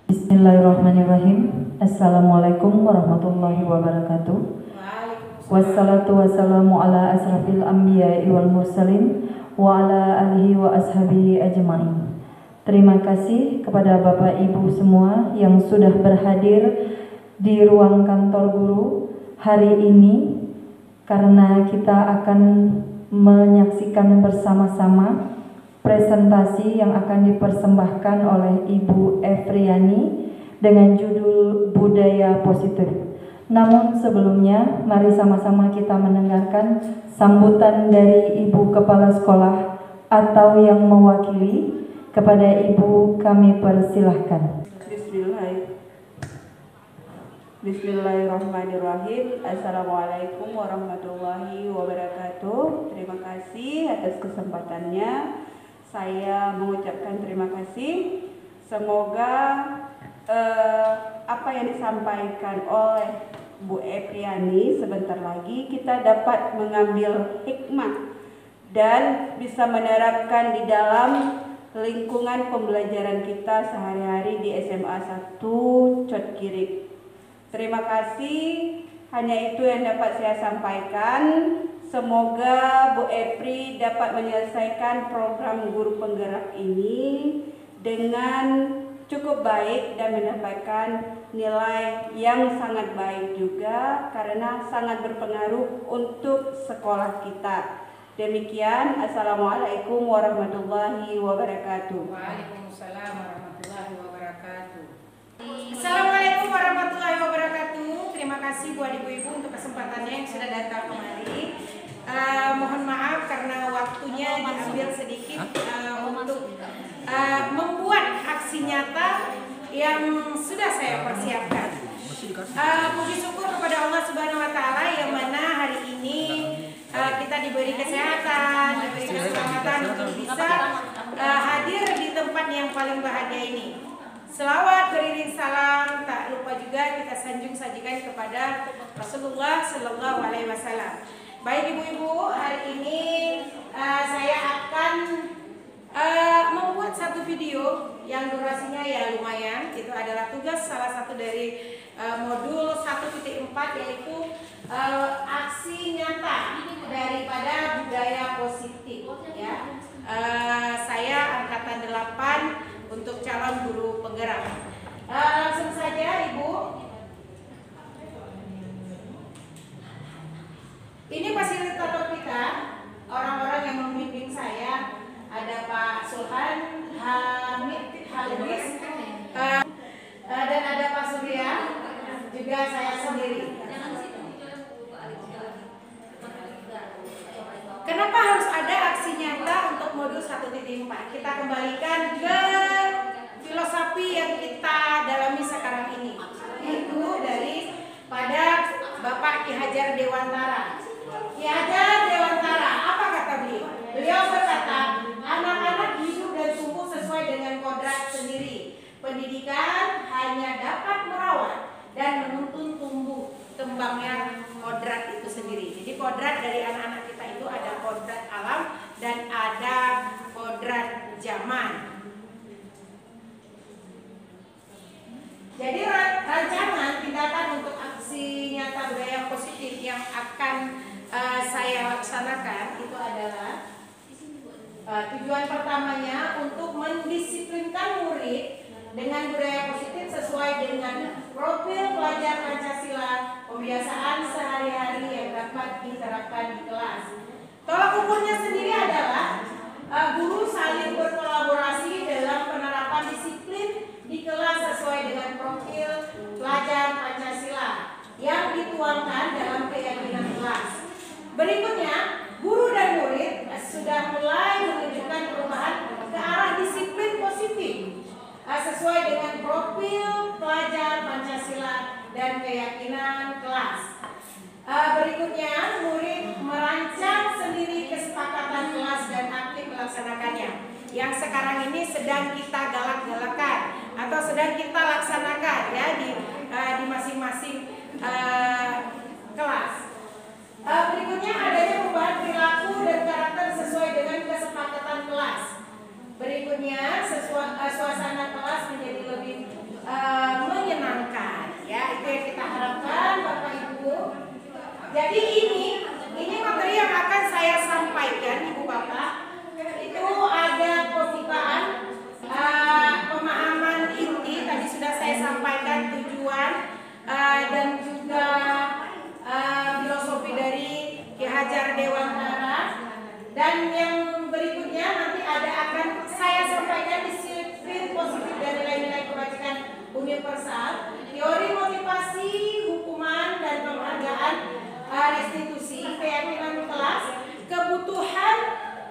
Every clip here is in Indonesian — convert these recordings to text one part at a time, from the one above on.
Bismillahirrahmanirrahim. Assalamualaikum warahmatullahi wabarakatuh. Wassalatu wassalamu ala asrafil anbiya'i wal mursalin wa ala alihi wa ashabihi ajma'in. Terima kasih kepada Bapak Ibu semua yang sudah berhadir di ruang kantor guru hari ini, karena kita akan menyaksikan bersama-sama presentasi yang akan dipersembahkan oleh Ibu Efriani dengan judul Budaya Positif. Namun sebelumnya, mari sama-sama kita mendengarkan sambutan dari Ibu Kepala Sekolah atau yang mewakili. Kepada Ibu kami persilahkan. Bismillahirrahmanirrahim. Assalamualaikum warahmatullahi wabarakatuh. Terima kasih atas kesempatannya. Saya mengucapkan terima kasih. Semoga apa yang disampaikan oleh Bu Efriani sebentar lagi kita dapat mengambil hikmah dan bisa menerapkan di dalam lingkungan pembelajaran kita sehari-hari di SMA 1 Cotkirip. Terima kasih. Hanya itu yang dapat saya sampaikan. Semoga Bu Epri dapat menyelesaikan program guru penggerak ini dengan cukup baik dan mendapatkan nilai yang sangat baik juga, karena sangat berpengaruh untuk sekolah kita. Demikian, Assalamualaikum warahmatullahi wabarakatuh. Waalaikumsalam warahmatullahi wabarakatuh. Assalamualaikum warahmatullahi wabarakatuh. Terima kasih buat ibu-ibu untuk kesempatannya yang sudah datang kemari. Mohon maaf karena waktunya diambil sedikit untuk membuat aksi nyata yang sudah saya persiapkan. Puji syukur kepada Allah Subhanahu wa Ta'ala yang mana hari ini kita diberi kesehatan, diberi keselamatan untuk bisa hadir di tempat yang paling bahagia ini. Selawat beriring salam, tak lupa juga kita sajikan kepada Rasulullah Sallallahu Alaihi Wasallam. Baik ibu-ibu, hari ini saya akan membuat satu video yang durasinya ya lumayan. Itu adalah tugas salah satu dari modul 1.4, yaitu aksi nyata daripada budaya positif. Ya, saya angkatan 8 untuk calon guru penggerak. Langsung saja ibu. Ini fasilitator kita, orang-orang yang membimbing saya. Ada Pak Sulhan Hamid Halubis, inti 4. Kita kembalikan ke filosofi yang kita dalami sekarang ini, yaitu dari pada Bapak Ki Hajar Dewantara. Ki Hajar Dewantara, apa kata beliau? Beliau berkata, anak-anak hidup dan tumbuh sesuai dengan kodrat sendiri. Pendidikan hanya dapat merawat dan menuntun tumbuh kembangnya kodrat itu sendiri. Jadi kodrat dari anak-anak kita itu ada kodrat alam dan ada kodrat zaman. Jadi rancangan tindakan untuk aksi nyata budaya positif yang akan saya laksanakan itu adalah tujuan pertamanya untuk mendisiplinkan murid dengan budaya positif sesuai dengan profil pelajar Pancasila, pembiasaan sehari-hari yang dapat diterapkan di kelas. Tolak ukurnya sendiri adalah guru saling berkolaborasi dalam penerapan disiplin di kelas sesuai dengan profil pelajar Pancasila yang dituangkan dalam keyakinan kelas. Berikutnya, guru dan murid sudah mulai menunjukkan perubahan ke arah disiplin positif sesuai dengan profil pelajar Pancasila dan keyakinan kelas. Berikutnya, murid merancang sendiri kesepakatan kelas dan aktif melaksanakannya. Yang sekarang ini sedang kita galak-galakan atau sedang kita laksanakan ya di masing-masing kelas. Berikutnya adanya perubahan perilaku dan karakter sesuai dengan kesepakatan kelas. Berikutnya suasana kelas menjadi lebih menyenangkan ya, itu yang kita harapkan Bapak Ibu. Jadi ini materi yang akan saya sampaikan Ibu Bapak. Itu ada pembukaan pemahaman inti, tadi sudah saya sampaikan tujuan dan juga filosofi dari Ki Hajar Dewantara. Dan yang berikutnya nanti akan saya sampaikan disiplin positif dan nilai-nilai kebajikan universal, teori motivasi, hukuman dan penghargaan, restitusi, keyakinan kelas, kebutuhan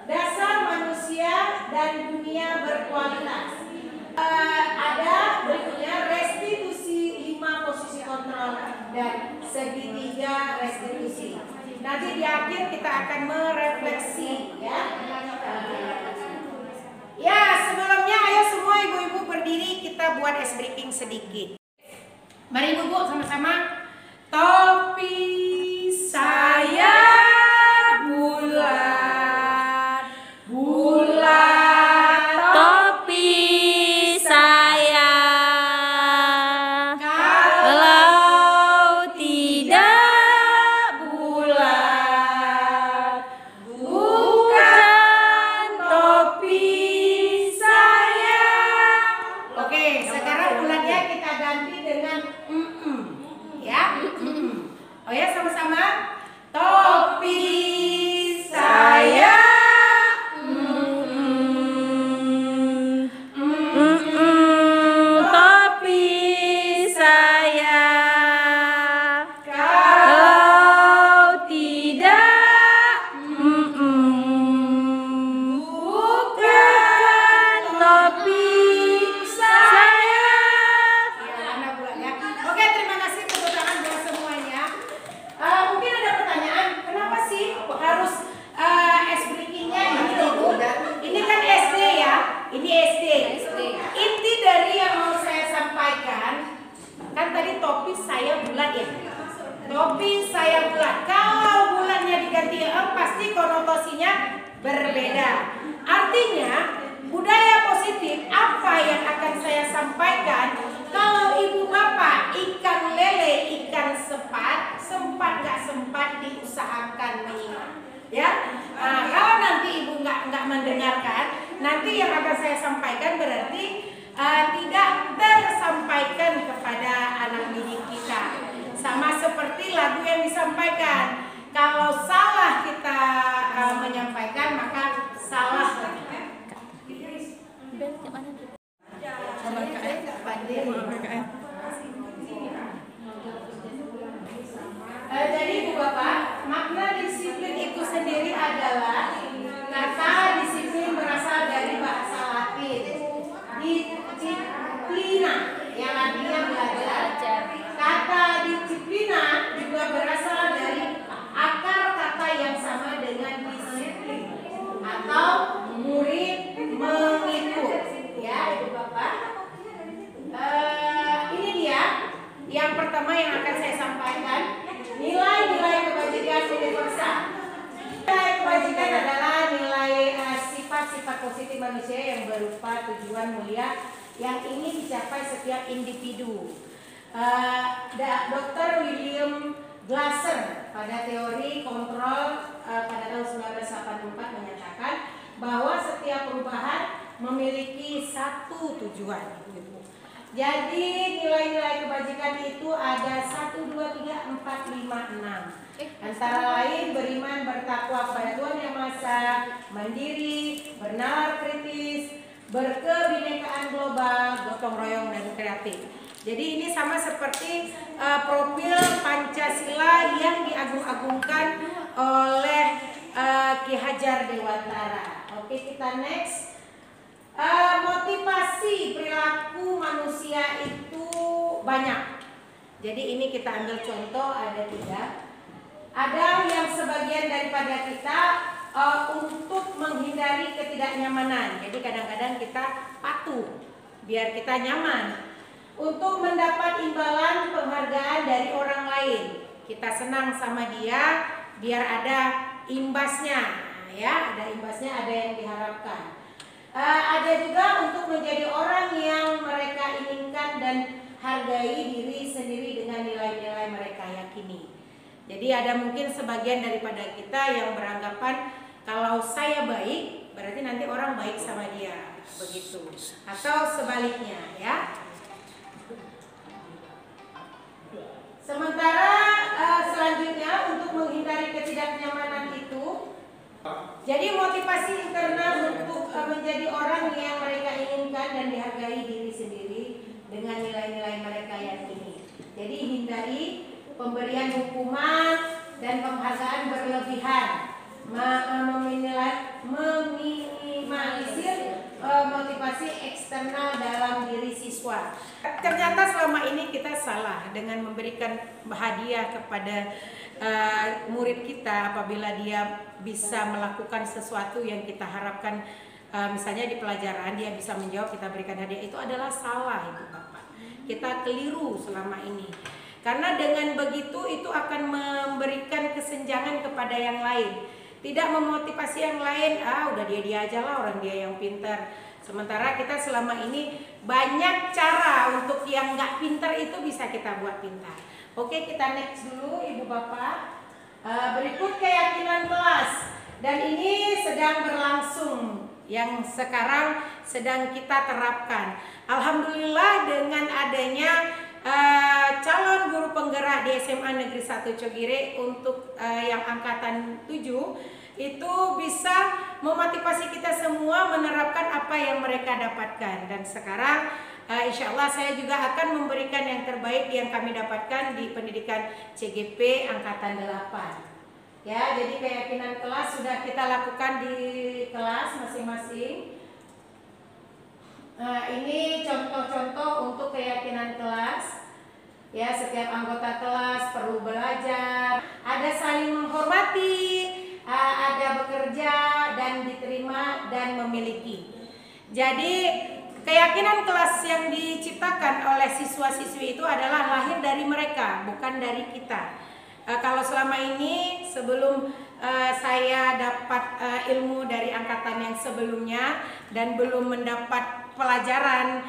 dasar manusia dan dunia berkualitas. Ada berikutnya restitusi 5 posisi kontrol dan segitiga restitusi. Nanti di akhir kita akan merefleksi ya. Ya, sebelumnya ayo semua ibu-ibu berdiri, kita buat ice breaking sedikit. Mari ibu-ibu sama-sama. Topi saya bulat, bulat topi saya, kalau tidak bulat bukan topi saya. Oke, sekarang bulatnya kita ganti dengan ya. Oh ya, sama-sama. Topi saya topi saya, kalau tidak bukan topi saya. ya, anak bulatnya. Oke, terima kasih, tepuk tangan buat semuanya. Mungkin ada pertanyaan, kenapa sih harus ice breaking-nya ini dulu? Ini kan SD ya, ini SD. Inti dari yang mau saya sampaikan, kan tadi topi saya bulat ya. Topi saya bulat. Kalau bulatnya diganti pasti konotasinya berbeda. Artinya budaya positif apa yang akan saya sampaikan? Kalau ibu bapak ikan lele, ikan sempat nggak sempat diusahakan menyimak. Ya, kalau nanti ibu nggak mendengarkan, nanti yang akan saya sampaikan berarti tidak tersampaikan kepada anak didik kita. Sama seperti lagu yang disampaikan. Kalau salah kita menyampaikan, maka salah. Jadi ibu bapak, makna disiplin itu sendiri adalah kata disiplin berasal dari Yang pertama yang akan saya sampaikan, nilai-nilai kebajikan universal. Nilai kebajikan adalah nilai sifat-sifat positif manusia yang berupa tujuan mulia yang ingin dicapai setiap individu. Dr. William Glasser pada teori kontrol pada tahun 1984 menyatakan bahwa setiap perubahan memiliki satu tujuan. Jadi nilai-nilai kebajikan itu ada 1, 2, 3, 4, 5, 6. Antara lain beriman, bertakwa kepada Tuhan Yang Maha Esa, mandiri, bernalar kritis, berkebinekaan global, gotong royong dan kreatif. Jadi ini sama seperti profil Pancasila yang diagung-agungkan oleh Ki Hajar Dewantara. Oke, kita next. Motivasi perilaku manusia itu banyak. Jadi ini kita ambil contoh, ada 3. Ada yang sebagian daripada kita untuk menghindari ketidaknyamanan. Jadi kadang-kadang kita patuh biar kita nyaman. Untuk mendapat imbalan penghargaan dari orang lain. Kita senang sama dia biar ada imbasnya, ya, ada imbasnya, ada yang diharapkan. Ada juga untuk menjadi orang yang mereka inginkan dan hargai diri sendiri dengan nilai-nilai mereka yakini. Jadi ada mungkin sebagian daripada kita yang beranggapan kalau saya baik berarti nanti orang baik sama dia, begitu. Atau sebaliknya, ya. Sementara selanjutnya untuk menghindari ketidaknyamanan itu, jadi motivasi internal untuk menjadi orang yang mereka inginkan dan dihargai diri sendiri dengan nilai-nilai mereka yakini. Jadi hindari pemberian hukuman dan penghargaan berlebihan, meminimalisir motivasi eksternal dalam diri siswa. Ternyata selama ini kita salah dengan memberikan hadiah kepada murid kita apabila dia bisa melakukan sesuatu yang kita harapkan, misalnya di pelajaran dia bisa menjawab, kita berikan hadiah. Itu adalah salah, Ibu Bapak. Kita keliru selama ini. Karena dengan begitu itu akan memberikan kesenjangan kepada yang lain. Tidak memotivasi yang lain, udah dia aja lah, orang dia yang pintar. Sementara kita selama ini banyak cara untuk yang nggak pintar itu bisa kita buat pintar. Oke, kita next dulu Ibu Bapak. Berikut keyakinan kelas. Dan ini sedang berlangsung, yang sekarang sedang kita terapkan. Alhamdulillah dengan adanya calon guru penggerak di SMA Negeri 1 Cogire untuk yang angkatan 7 itu bisa memotivasi kita semua menerapkan apa yang mereka dapatkan. Dan sekarang insya Allah saya juga akan memberikan yang terbaik yang kami dapatkan di pendidikan CGP angkatan 8. Ya, jadi keyakinan kelas sudah kita lakukan di kelas masing-masing. Ini contoh-contoh untuk keyakinan kelas. Ya, setiap anggota kelas perlu belajar, ada saling menghormati, ada bekerja dan diterima dan memiliki. Jadi keyakinan kelas yang diciptakan oleh siswa-siswi itu adalah lahir dari mereka, bukan dari kita. Kalau selama ini sebelum saya dapat ilmu dari angkatan yang sebelumnya dan belum mendapat pelajaran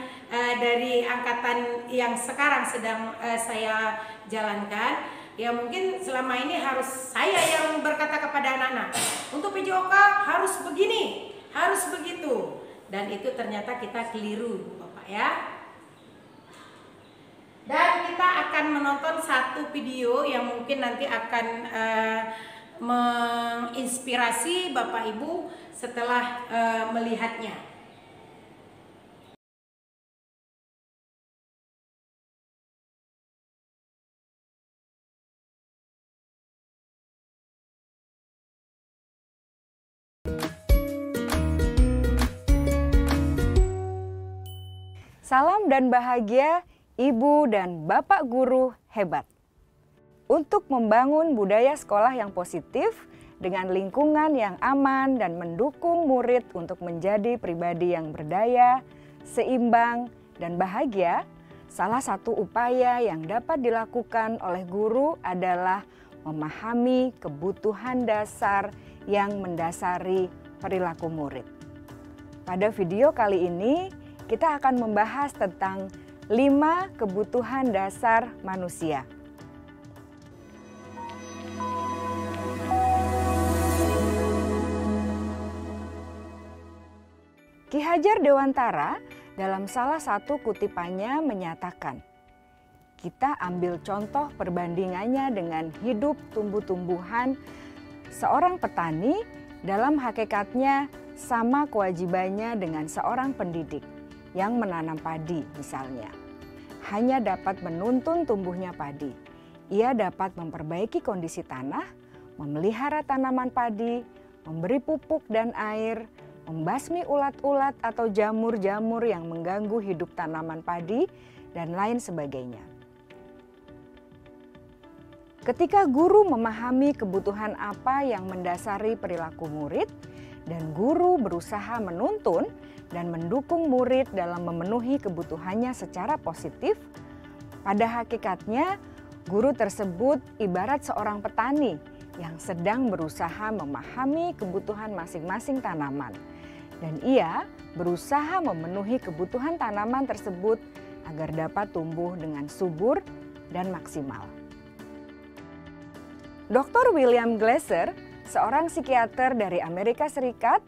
dari angkatan yang sekarang sedang saya jalankan, ya mungkin selama ini harus saya yang berkata kepada anak-anak, untuk PJOK harus begini, harus begitu. Dan itu ternyata kita keliru, Bapak ya. Dan kita akan menonton satu video yang mungkin nanti akan menginspirasi Bapak Ibu setelah melihatnya. Salam dan bahagia Ibu dan Bapak guru hebat. Untuk membangun budaya sekolah yang positif dengan lingkungan yang aman dan mendukung murid untuk menjadi pribadi yang berdaya, seimbang, dan bahagia, salah satu upaya yang dapat dilakukan oleh guru adalah memahami kebutuhan dasar yang mendasari perilaku murid. Pada video kali ini, kita akan membahas tentang 5 kebutuhan dasar manusia. Ki Hajar Dewantara dalam salah satu kutipannya menyatakan, kita ambil contoh perbandingannya dengan hidup tumbuh-tumbuhan. Seorang petani dalam hakikatnya sama kewajibannya dengan seorang pendidik yang menanam padi misalnya. Hanya dapat menuntun tumbuhnya padi. Ia dapat memperbaiki kondisi tanah, memelihara tanaman padi, memberi pupuk dan air, membasmi ulat-ulat atau jamur-jamur yang mengganggu hidup tanaman padi, dan lain sebagainya. Ketika guru memahami kebutuhan apa yang mendasari perilaku murid, dan guru berusaha menuntun dan mendukung murid dalam memenuhi kebutuhannya secara positif, pada hakikatnya guru tersebut ibarat seorang petani yang sedang berusaha memahami kebutuhan masing-masing tanaman. Dan ia berusaha memenuhi kebutuhan tanaman tersebut agar dapat tumbuh dengan subur dan maksimal. Dr. William Glasser, seorang psikiater dari Amerika Serikat,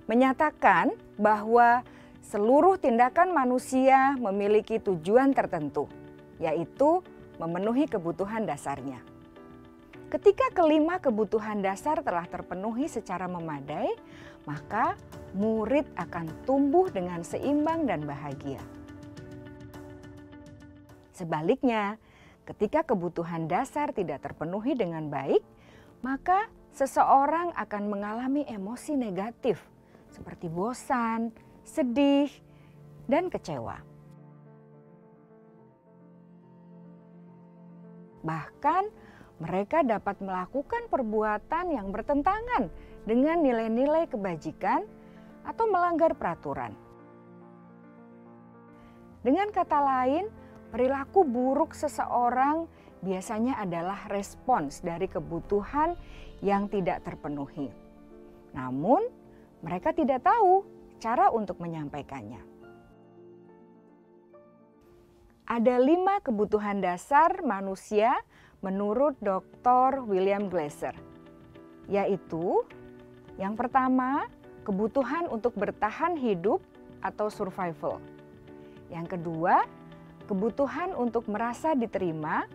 menyatakan bahwa seluruh tindakan manusia memiliki tujuan tertentu, yaitu memenuhi kebutuhan dasarnya. Ketika kelima kebutuhan dasar telah terpenuhi secara memadai, maka murid akan tumbuh dengan seimbang dan bahagia. Sebaliknya, ketika kebutuhan dasar tidak terpenuhi dengan baik, maka seseorang akan mengalami emosi negatif seperti bosan, sedih, dan kecewa. Bahkan mereka dapat melakukan perbuatan yang bertentangan dengan nilai-nilai kebajikan atau melanggar peraturan. Dengan kata lain, perilaku buruk seseorang biasanya adalah respons dari kebutuhan yang tidak terpenuhi. Namun, mereka tidak tahu cara untuk menyampaikannya. Ada 5 kebutuhan dasar manusia menurut Dr. William Glasser, yaitu yang pertama, kebutuhan untuk bertahan hidup atau survival. Yang kedua, kebutuhan untuk merasa diterima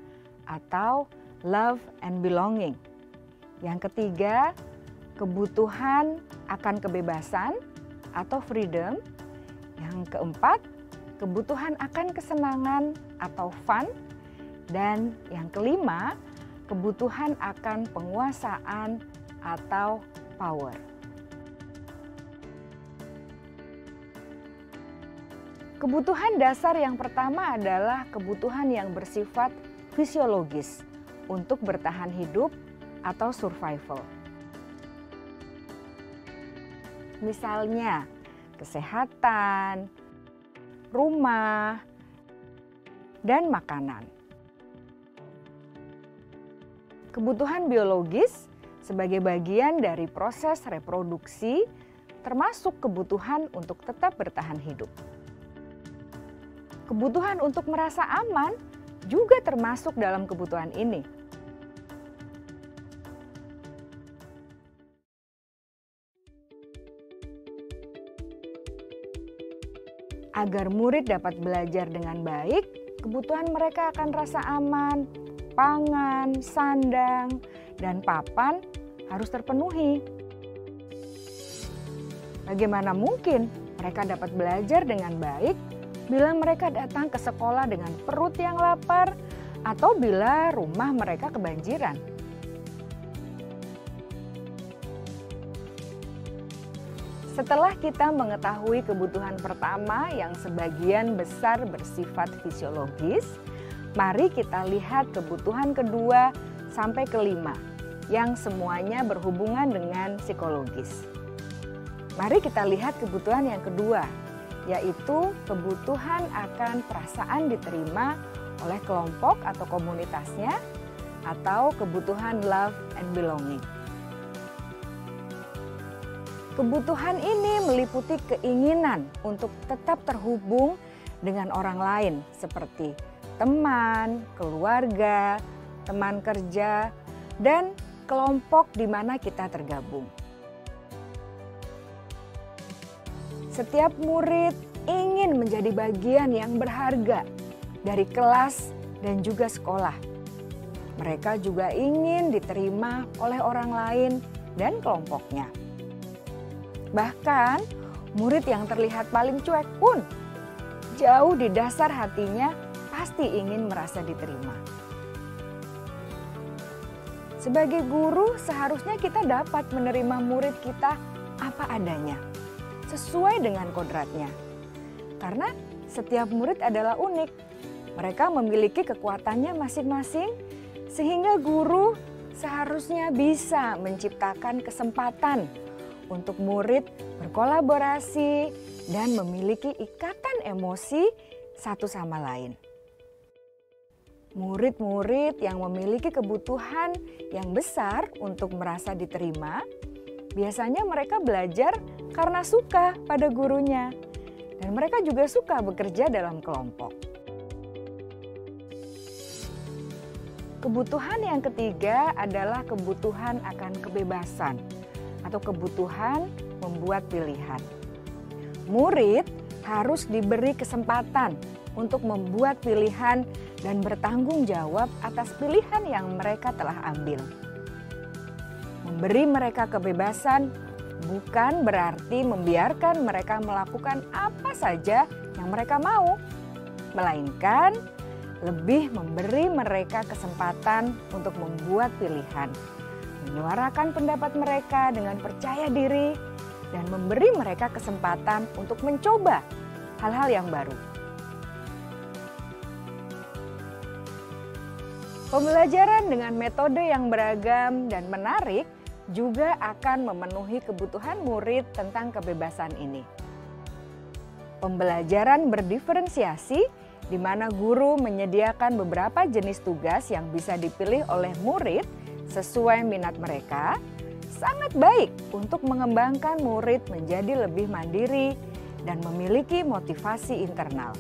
atau love and belonging. Yang ketiga, kebutuhan akan kebebasan atau freedom. Yang keempat, kebutuhan akan kesenangan atau fun. Dan yang kelima, kebutuhan akan penguasaan atau power. Kebutuhan dasar yang pertama adalah kebutuhan yang bersifat fisiologis untuk bertahan hidup atau survival. Misalnya, kesehatan, rumah, dan makanan. Kebutuhan biologis sebagai bagian dari proses reproduksi, termasuk kebutuhan untuk tetap bertahan hidup. Kebutuhan untuk merasa aman juga termasuk dalam kebutuhan ini. Agar murid dapat belajar dengan baik, kebutuhan mereka akan rasa aman, pangan, sandang, dan papan harus terpenuhi. Bagaimana mungkin mereka dapat belajar dengan baik bila mereka datang ke sekolah dengan perut yang lapar atau bila rumah mereka kebanjiran? Setelah kita mengetahui kebutuhan pertama yang sebagian besar bersifat fisiologis, mari kita lihat kebutuhan kedua sampai kelima yang semuanya berhubungan dengan psikologis. Mari kita lihat kebutuhan yang kedua, yaitu kebutuhan akan perasaan diterima oleh kelompok atau komunitasnya, atau kebutuhan love and belonging. Kebutuhan ini meliputi keinginan untuk tetap terhubung dengan orang lain seperti teman, keluarga, teman kerja, dan kelompok di mana kita tergabung. Setiap murid ingin menjadi bagian yang berharga dari kelas dan juga sekolah. Mereka juga ingin diterima oleh orang lain dan kelompoknya. Bahkan, murid yang terlihat paling cuek pun jauh di dasar hatinya pasti ingin merasa diterima. Sebagai guru, seharusnya kita dapat menerima murid kita apa adanya, sesuai dengan kodratnya. Karena setiap murid adalah unik. Mereka memiliki kekuatannya masing-masing, sehingga guru seharusnya bisa menciptakan kesempatan untuk murid berkolaborasi dan memiliki ikatan emosi satu sama lain. Murid-murid yang memiliki kebutuhan yang besar untuk merasa diterima, biasanya mereka belajar karena suka pada gurunya, dan mereka juga suka bekerja dalam kelompok. Kebutuhan yang ketiga adalah kebutuhan akan kebebasan atau kebutuhan membuat pilihan. Murid harus diberi kesempatan untuk membuat pilihan dan bertanggung jawab atas pilihan yang mereka telah ambil. Memberi mereka kebebasan bukan berarti membiarkan mereka melakukan apa saja yang mereka mau, melainkan lebih memberi mereka kesempatan untuk membuat pilihan, menyuarakan pendapat mereka dengan percaya diri, dan memberi mereka kesempatan untuk mencoba hal-hal yang baru. Pembelajaran dengan metode yang beragam dan menarik juga akan memenuhi kebutuhan murid tentang kebebasan ini. Pembelajaran berdiferensiasi, di mana guru menyediakan beberapa jenis tugas yang bisa dipilih oleh murid sesuai minat mereka, sangat baik untuk mengembangkan murid menjadi lebih mandiri dan memiliki motivasi internal.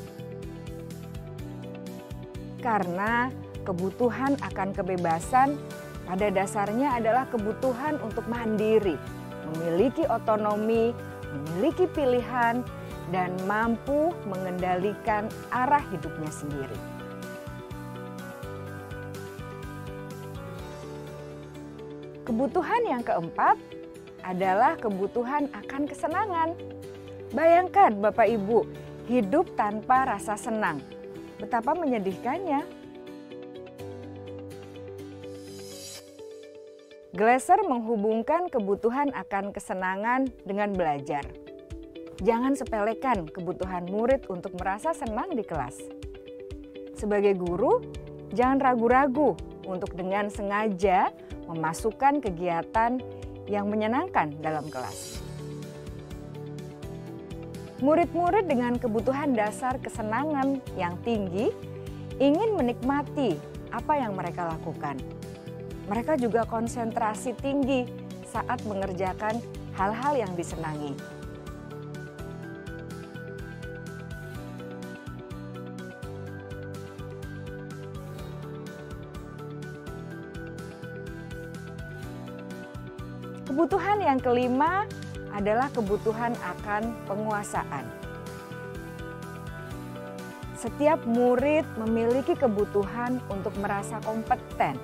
Karena kebutuhan akan kebebasan pada dasarnya adalah kebutuhan untuk mandiri, memiliki otonomi, memiliki pilihan, dan mampu mengendalikan arah hidupnya sendiri. Kebutuhan yang keempat adalah kebutuhan akan kesenangan. Bayangkan Bapak Ibu, hidup tanpa rasa senang. Betapa menyedihkannya. Glasser menghubungkan kebutuhan akan kesenangan dengan belajar. Jangan sepelekan kebutuhan murid untuk merasa senang di kelas. Sebagai guru, jangan ragu-ragu untuk dengan sengaja memasukkan kegiatan yang menyenangkan dalam kelas. Murid-murid dengan kebutuhan dasar kesenangan yang tinggi ingin menikmati apa yang mereka lakukan. Mereka juga konsentrasi tinggi saat mengerjakan hal-hal yang disenangi. Kebutuhan yang kelima adalah kebutuhan akan penguasaan. Setiap murid memiliki kebutuhan untuk merasa kompeten,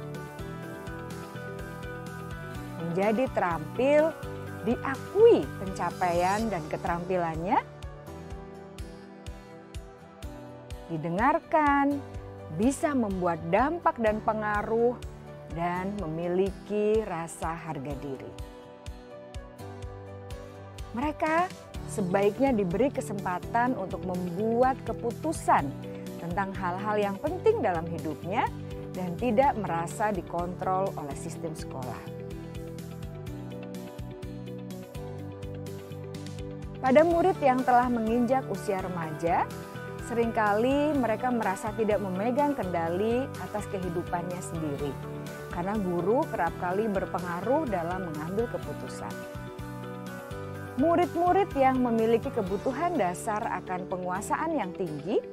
menjadi terampil, diakui pencapaian dan keterampilannya, didengarkan, bisa membuat dampak dan pengaruh, dan memiliki rasa harga diri. Mereka sebaiknya diberi kesempatan untuk membuat keputusan tentang hal-hal yang penting dalam hidupnya dan tidak merasa dikontrol oleh sistem sekolah. Pada murid yang telah menginjak usia remaja, seringkali mereka merasa tidak memegang kendali atas kehidupannya sendiri, karena guru kerap kali berpengaruh dalam mengambil keputusan. Murid-murid yang memiliki kebutuhan dasar akan penguasaan yang tinggi,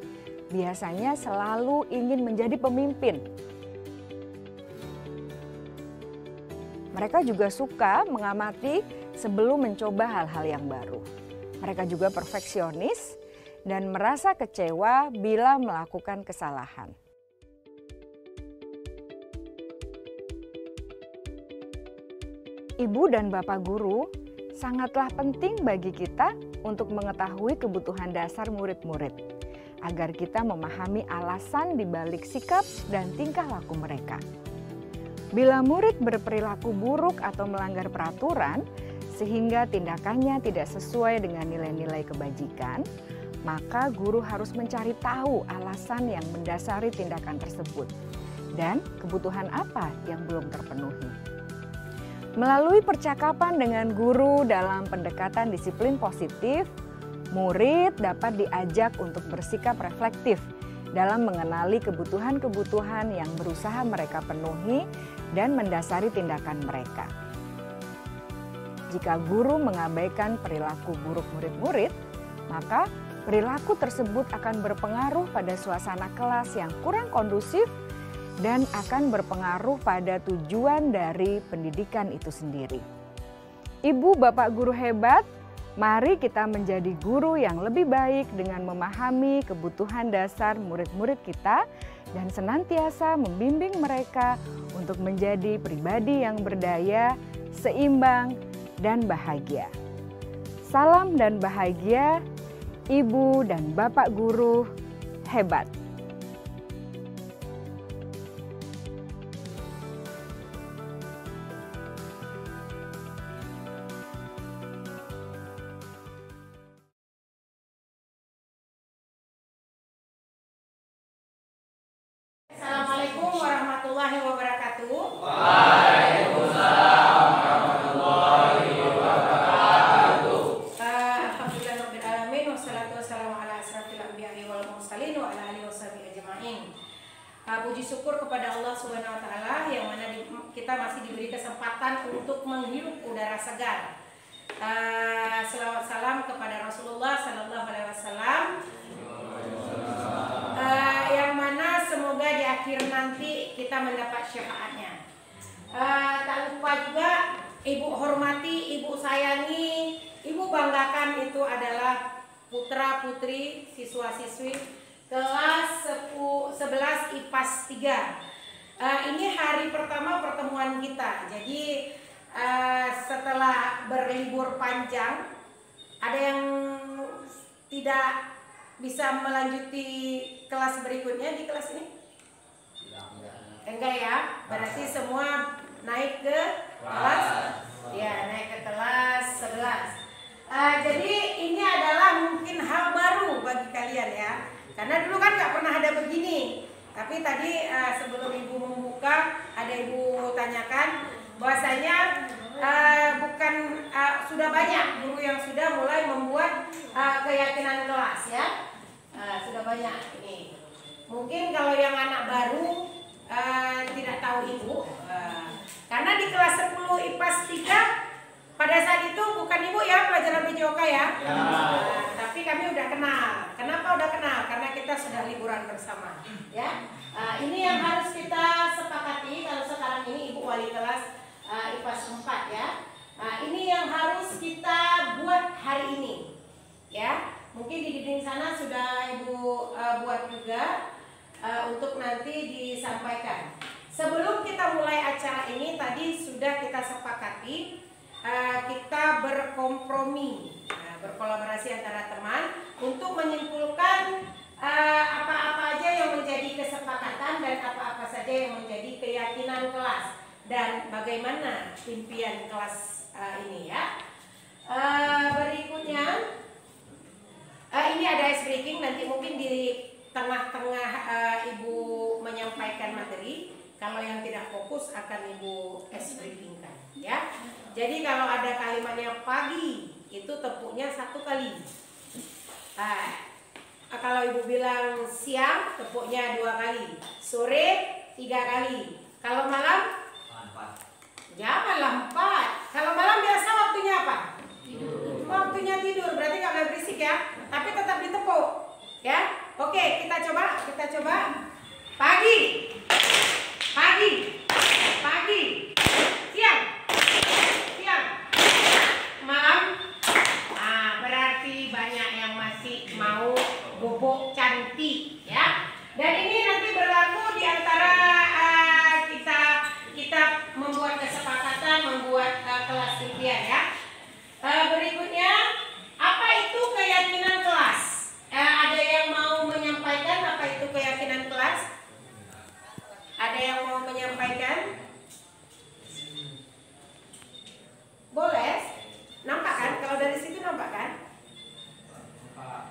biasanya selalu ingin menjadi pemimpin. Mereka juga suka mengamati sebelum mencoba hal-hal yang baru. Mereka juga perfeksionis dan merasa kecewa bila melakukan kesalahan. Ibu dan Bapak guru sangatlah penting bagi kita untuk mengetahui kebutuhan dasar murid-murid, agar kita memahami alasan di balik sikap dan tingkah laku mereka. Bila murid berperilaku buruk atau melanggar peraturan, sehingga tindakannya tidak sesuai dengan nilai-nilai kebajikan, maka guru harus mencari tahu alasan yang mendasari tindakan tersebut dan kebutuhan apa yang belum terpenuhi. Melalui percakapan dengan guru dalam pendekatan disiplin positif, murid dapat diajak untuk bersikap reflektif dalam mengenali kebutuhan-kebutuhan yang berusaha mereka penuhi dan mendasari tindakan mereka. Jika guru mengabaikan perilaku buruk murid-murid, maka perilaku tersebut akan berpengaruh pada suasana kelas yang kurang kondusif dan akan berpengaruh pada tujuan dari pendidikan itu sendiri. Ibu, Bapak guru hebat, mari kita menjadi guru yang lebih baik dengan memahami kebutuhan dasar murid-murid kita dan senantiasa membimbing mereka untuk menjadi pribadi yang berdaya, seimbang, dan bahagia. Salam dan bahagia, Ibu dan Bapak guru hebat. Assalamualaikum warahmatullahi wabarakatuh. Puji syukur kepada Allah Subhanahu wa taala yang mana kita masih diberi kesempatan untuk menghirup udara segar. Selawat salam kepada Rasulullah sallallahu alaihi wasallam. Yang mana semoga di akhir nanti kita mendapat syafaatnya. Tak lupa juga ibu hormati, ibu sayangi, ibu banggakan itu adalah putra putri siswa-siswi kelas 11 IPAS 3. Ini hari pertama pertemuan kita. Jadi setelah berlibur panjang, ada yang tidak bisa melanjuti kelas berikutnya di kelas ini? Enggak ya, berarti semua naik ke kelas, ya naik ke kelas 11. Jadi ini adalah mungkin hal baru bagi kalian ya. Karena dulu kan nggak pernah ada begini. Tapi tadi sebelum ibu membuka, ada ibu tanyakan bahwasanya bukan sudah banyak guru yang sudah mulai membuat keyakinan kelas ya. Sudah banyak ini. Mungkin kalau yang anak baru tidak tahu ibu, karena di kelas 10 IPAS 3 pada saat itu bukan ibu ya pelajaran PJOK ya. Tapi kami udah kenal. Kenapa udah kenal? Karena kita sudah liburan bersama ya. Ini yang harus kita sepakati kalau sekarang ini ibu wali kelas IPAS 4 ya. Ini yang harus kita buat hari ini ya. Mungkin di dinding sana sudah ibu buat juga untuk nanti disampaikan. Sebelum kita mulai acara ini tadi sudah kita sepakati kita berkompromi, berkolaborasi antara teman untuk menyimpulkan apa-apa aja yang menjadi kesepakatan dan apa-apa saja yang menjadi keyakinan kelas dan bagaimana impian kelas ini ya. Berikutnya ini ada ice breaking, nanti mungkin di tengah-tengah ibu menyampaikan materi. Kalau yang tidak fokus akan ibu ice breaking kan ya. Jadi kalau ada kalimatnya pagi itu tepuknya 1 kali. Kalau ibu bilang siang, tepuknya 2 kali, sore 3 kali, kalau malam 4. Janganlah 4. Kalau malam biasa waktunya apa? Tidur. Waktunya tidur, berarti nggak boleh berisik ya, tapi tetap ditepuk ya. Oke, kita coba. Pagi, siang, malam. Berarti banyak yang masih mau bobok cantik ya. Dan ini nanti berlaku di antara kita membuat kesepakatan, membuat kelas impian ya. Berikutnya, apa itu keyakinan kelas? Ada yang mau menyampaikan apa itu keyakinan kelas? Ada yang mau menyampaikan? Boleh? Nampak kan? Kalau dari situ nampak kan?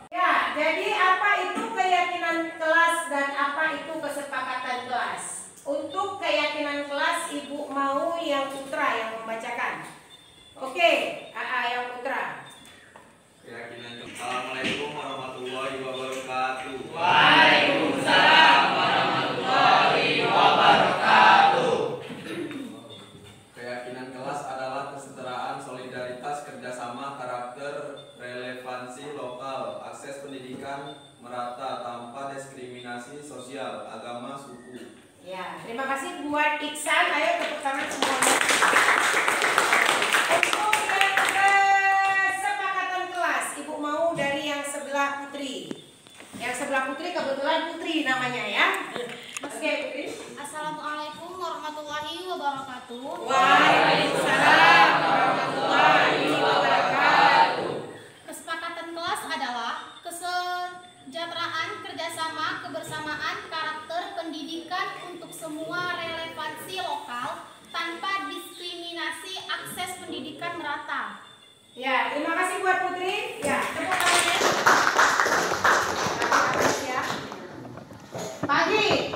Ya, jadi apa itu keyakinan kelas dan apa itu kesepakatan kelas? Untuk keyakinan kelas, ibu mau yang putra yang membacakan. Oke, yang putra. Keyakinan. Assalamualaikum warahmatullahi wabarakatuh. Waalaikumsalam warahmatullahi wabarakatuh. Keyakinan kelas adalah kesetaraan, solidaritas, kerjasama, karakter, relevansi lokal, akses pendidikan merata tanpa diskriminasi sosial, agama, suku. Ya, terima kasih buat Iksan. Ayo tepuk tangan semuanya. Untuk yang kesepakatan kelas, ibu mau dari yang sebelah Putri. Yang sebelah Putri kebetulan Putri namanya ya. Oke, Putri. Assalamualaikum warahmatullahi wabarakatuh. Waalaikumsalam warahmatullahi wabarakatuh. Kesepakatan kelas adalah kesejahteraan, kerjasama, kebersamaan, karakter, pendidikan untuk semua relevansi lokal tanpa diskriminasi, akses pendidikan merata. Ya, terima kasih buat Putri. Ya, tepuk tangannya. Ya. Pagi.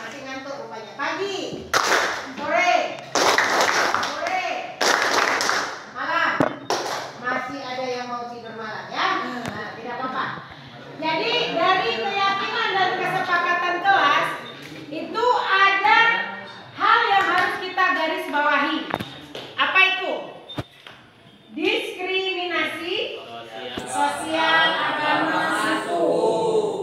Masih ngantuk rupanya. Pagi. Sore. Malam. Masih ada yang mau tidur malam ya? Nah, tidak apa-apa. Jadi dari keyakinan dan kesepakatan kelas itu ada hal yang harus kita garis bawahi. Apa itu? Diskriminasi sosial, agama, suku.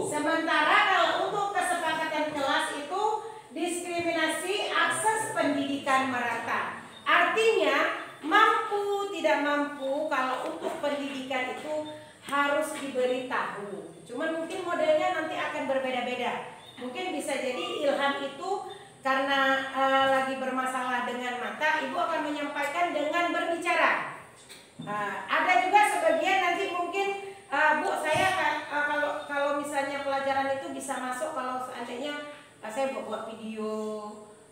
Sementara kalau untuk kesepakatan kelas itu diskriminasi akses pendidikan merata. Artinya mampu tidak mampu, kalau untuk pendidikan itu harus diberitahu. Cuman mungkin modelnya nanti akan berbeda-beda. Mungkin bisa jadi Ilham itu karena lagi bermasalah dengan mata, ibu akan menyampaikan dengan berbicara. Ada juga sebagian nanti mungkin Bu, saya kalau misalnya pelajaran itu bisa masuk kalau seandainya saya buat video,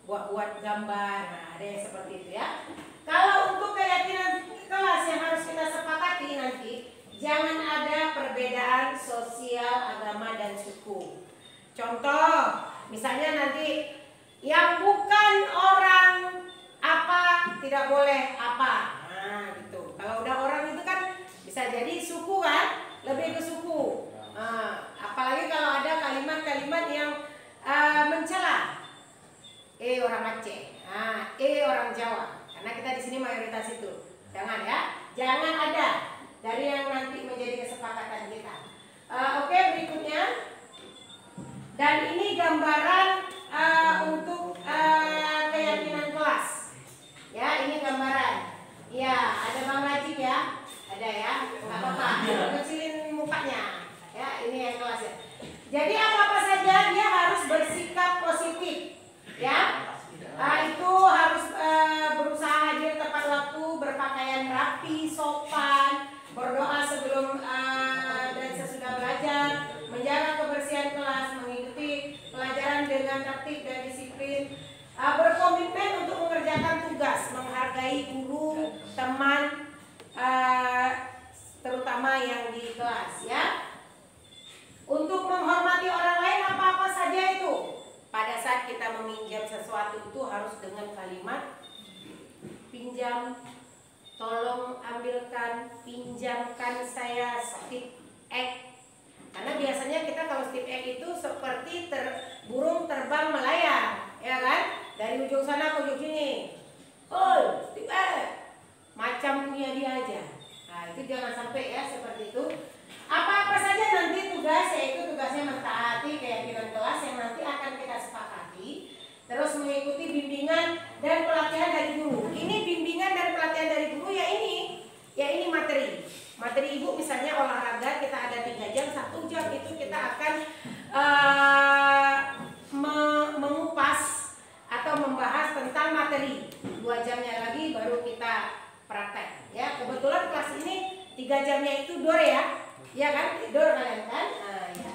buat gambar. Nah, ada yang seperti itu ya. Kalau untuk keyakinan kelas yang harus kita sepakati nanti, jangan ada perbedaan sosial, agama, dan suku. Contoh, misalnya nanti yang bukan orang apa tidak boleh apa. Nah, gitu. Kalau udah orang itu kan bisa jadi suku kan, lebih ke suku. Apalagi kalau ada kalimat-kalimat yang mencela. Orang Aceh, orang Jawa. Karena kita di sini mayoritas itu. Jangan ya, jangan ada dari yang nanti menjadi kesepakatan kita. Oke, berikutnya. Dan ini gambaran untuk keyakinan kelas. Ya, ini gambaran. Ya, ada Bang Najib ya. Ada ya, nggak apa-apa. Kecilin mukanya. Ya, ini yang kelas ya. Jadi apa-apa saja dia harus bersikap positif. Ya, itu harus berusaha hadir tepat waktu, berpakaian rapi, sopan, berdoa sebelum dan sesudah belajar, menjaga kebersihan kelas, mengikuti pelajaran dengan tertib dan disiplin, berkomitmen untuk mengerjakan tugas, menghargai guru, teman, terutama yang di kelas ya. Untuk menghormati orang lain apa-apa saja itu. Pada saat kita meminjam sesuatu itu harus dengan kalimat pinjam, tolong ambilkan, meminjamkan saya stick egg. Karena biasanya kita kalau stick egg itu seperti burung terbang melayang, ya kan? Dari ujung sana ke ujung sini. Oh, stick egg. Macam punya dia aja. Nah, itu jangan sampai ya seperti itu. Apa-apa saja nanti tugas, yaitu tugasnya mentaati keyakinan kelas yang nanti akan kita sepakati. Terus mengikuti bimbingan dan pelatihan dari guru. Ini bimbingan dan pelatihan dari guru ya ini materi. Materi ibu misalnya olahraga kita ada 3 jam, 1 jam itu kita akan mengupas atau membahas tentang materi. 2 jamnya lagi baru kita praktek. Ya, kebetulan kelas ini 3 jamnya itu dore ya. Iya kan? Tidur kalian kan? Nah, ya.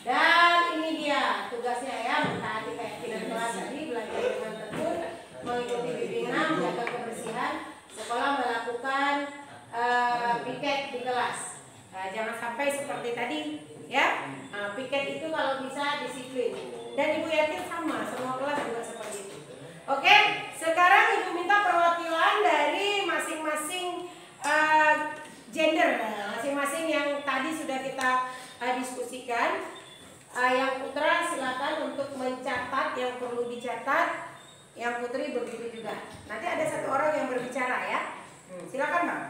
Dan ini dia tugasnya ya, mentaati keyakinan kelas tadi, belajar dengan tekun, mengikuti bimbingan, menjaga kebersihan, sekolah melakukan piket di kelas. Nah, jangan sampai seperti tadi ya. Piket itu kalau bisa disiplin. Dan Ibu yakin sama, semua kelas juga seperti itu. Oke, sekarang Ibu minta perwakilan dari masing-masing gender, masing-masing yang tadi sudah kita diskusikan. Yang putra silakan untuk mencatat yang perlu dicatat, yang putri begitu juga. Nanti ada 1 orang yang berbicara ya. Silakan Bang.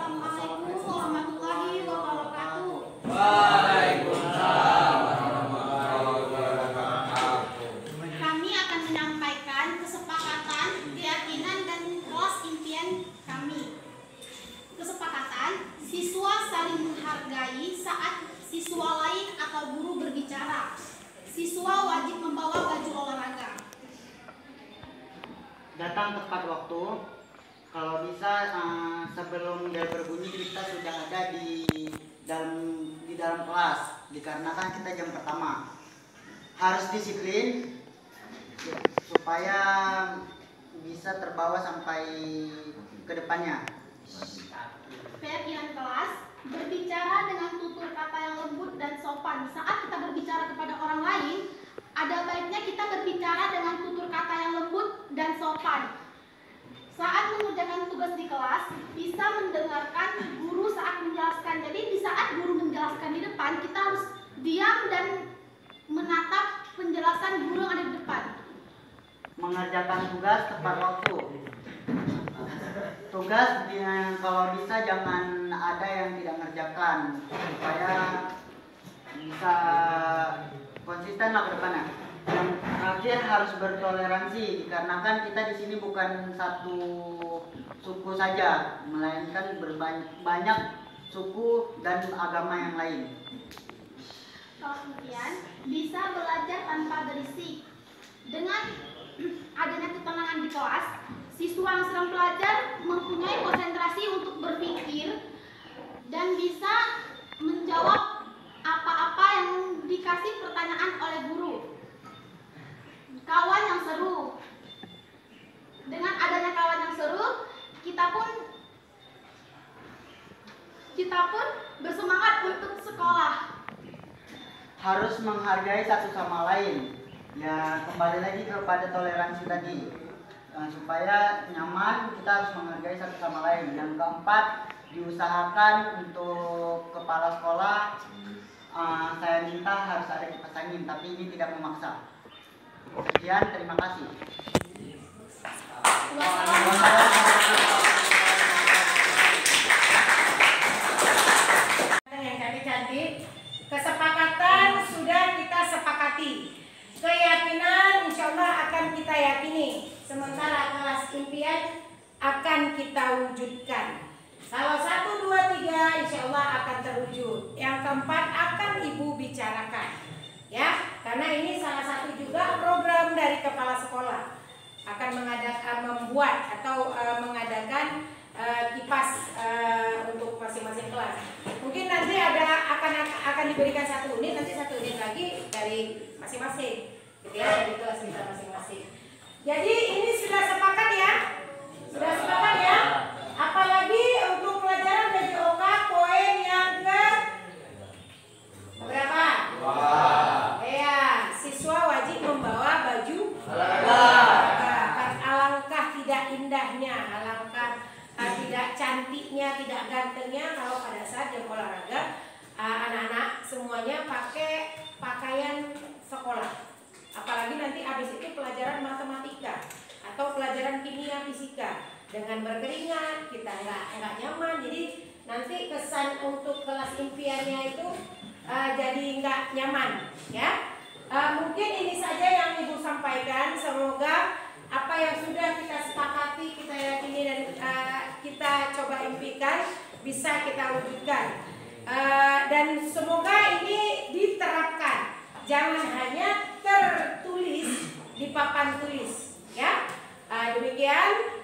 Assalamualaikum warahmatullahi wabarakatuh. Waalaikumsalam warahmatullahi wabarakatuh. Kami akan menyampaikan kesepakatan, keyakinan, dan kelas impian kami. Kesepakatan, siswa saling menghargai saat siswa lain atau guru berbicara. Siswa wajib membawa baju olahraga. Datang tepat waktu. Kalau bisa sebelum bel berbunyi kita sudah ada di dalam kelas, dikarenakan kita jam pertama. Harus disiplin supaya bisa terbawa sampai ke depannya. Keyakinan kelas, berbicara dengan tutur kata yang lembut dan sopan. Saat kita berbicara kepada orang lain, ada baiknya kita berbicara dengan tutur kata yang lembut dan sopan. Saat mengerjakan tugas di kelas, bisa mendengarkan guru saat menjelaskan. Jadi di saat guru menjelaskan di depan, kita harus diam dan menatap penjelasan guru yang ada di depan. Mengerjakan tugas tepat waktu. Tugas kalau bisa jangan ada yang tidak mengerjakan, supaya bisa konsisten lah ke depannya. Yang terakhir harus bertoleransi, dikarenakan kita di sini bukan satu suku saja, melainkan banyak suku dan agama yang lain. Kalau kemudian bisa belajar tanpa berisik. Dengan adanya ketenangan di kelas, siswa yang sedang belajar mempunyai konsentrasi untuk berpikir dan bisa menjawab apa-apa yang dikasih pertanyaan oleh guru. Kawan yang seru. Dengan adanya kawan yang seru, kita pun bersemangat untuk sekolah. Harus menghargai satu sama lain. Ya, kembali lagi kepada toleransi tadi. supaya nyaman, kita harus menghargai satu sama lain. Yang keempat, diusahakan untuk kepala sekolah, saya minta harus ada kipas angin, tapi ini tidak memaksa. Sekian, terima kasih. Yang cantik-cantik, kesepakatan sudah kita sepakati. Keyakinan insya Allah akan kita yakini. Sementara kelas impian akan kita wujudkan. Kalau 1, 2, 3 insya Allah akan terwujud. Yang keempat akan Ibu bicarakan. Ya, karena ini salah satu juga program dari kepala sekolah. Akan membuat atau mengadakan kipas untuk masing-masing kelas. Mungkin nanti akan diberikan 1 unit, nanti 1 unit lagi dari masing-masing, gitu ya, dari kelas kita masing-masing. Jadi ini sudah sepakat ya, sudah sepakat ya. Apalagi untuk pelajaran PJOK poin yang ke berapa? Ya, siswa wajib membawa baju olahraga. Alangkah tidak indahnya, alangkah tidak cantiknya, tidak gantengnya kalau pada saat jam olahraga anak-anak semuanya pakai pakaian sekolah. Apalagi nanti habis itu pelajaran matematika atau pelajaran kimia fisika dengan berkeringat, kita nggak nyaman. Jadi nanti kesan untuk kelas impiannya itu jadi nggak nyaman, ya. Mungkin ini saja yang Ibu sampaikan. Semoga apa yang sudah kita sepakati, kita yakini dan kita coba impikan bisa kita wujudkan. Dan semoga ini diterapkan. Jangan hanya tertulis di papan tulis, ya. Demikian.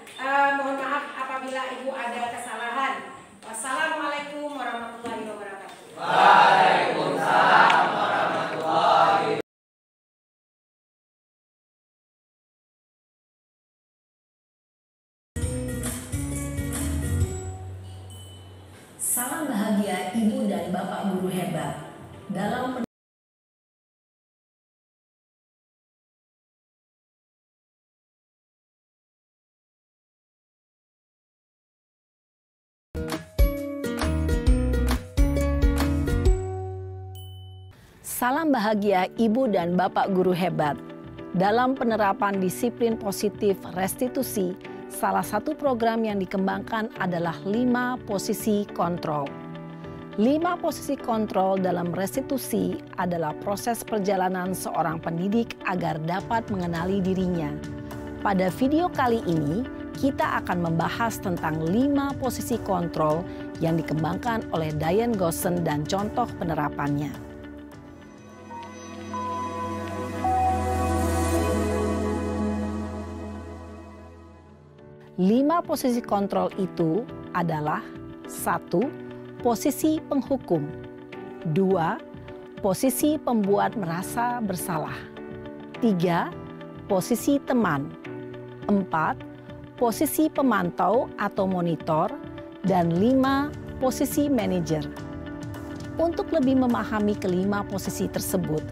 Mohon maaf apabila Ibu ada kesalahan. Wassalamualaikum warahmatullahi wabarakatuh. Waalaikumsalam warahmatullahi. Salam bahagia Ibu dan Bapak guru hebat. Dalam Salam bahagia Ibu dan Bapak guru hebat. Dalam penerapan disiplin positif restitusi, salah satu program yang dikembangkan adalah 5 posisi kontrol. 5 posisi kontrol dalam restitusi adalah proses perjalanan seorang pendidik agar dapat mengenali dirinya. Pada video kali ini, kita akan membahas tentang 5 posisi kontrol yang dikembangkan oleh Diane Goosen dan contoh penerapannya. 5 posisi kontrol itu adalah 1. Posisi penghukum. 2. Posisi pembuat merasa bersalah. 3. Posisi teman. 4. Posisi pemantau atau monitor. Dan 5. Posisi manajer. Untuk lebih memahami kelima posisi tersebut,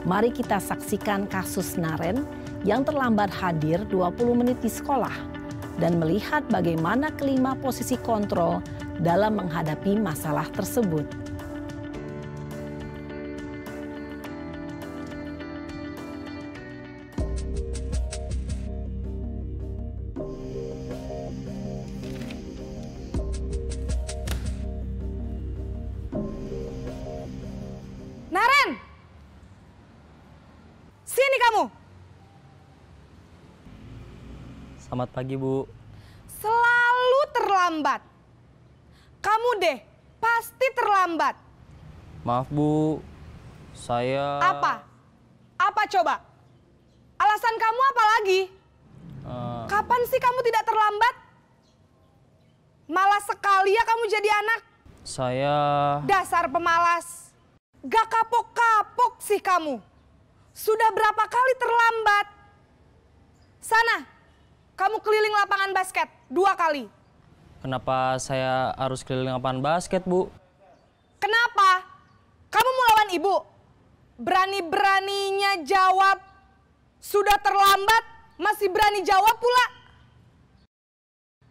mari kita saksikan kasus Naren yang terlambat hadir 20 menit di sekolah dan melihat bagaimana kelima posisi kontrol dalam menghadapi masalah tersebut. Naren! Sini kamu! Selamat pagi, Bu. Selalu terlambat. Kamu deh, pasti terlambat. Maaf, Bu. Saya... Apa? Apa coba? Alasan kamu apa lagi? Kapan sih kamu tidak terlambat? Malas sekali ya kamu jadi anak. Saya... Dasar pemalas. Gak kapok-kapok sih kamu. Sudah berapa kali terlambat? Sana, kamu keliling lapangan basket 2 kali. Kenapa saya harus keliling lapangan basket, Bu? Kenapa? Kamu mau lawan ibu? Berani-beraninya jawab. Sudah terlambat, masih berani jawab pula.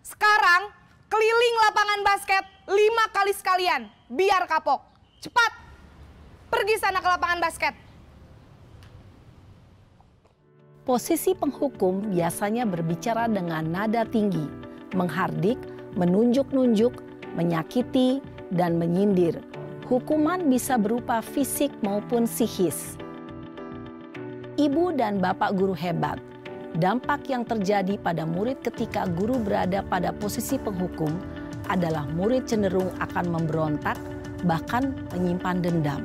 Sekarang keliling lapangan basket 5 kali sekalian, biar kapok. Cepat, pergi sana ke lapangan basket. Posisi penghukum biasanya berbicara dengan nada tinggi, menghardik, menunjuk-nunjuk, menyakiti, dan menyindir. Hukuman bisa berupa fisik maupun psikis. Ibu dan bapak guru hebat. Dampak yang terjadi pada murid ketika guru berada pada posisi penghukum adalah murid cenderung akan memberontak, bahkan menyimpan dendam.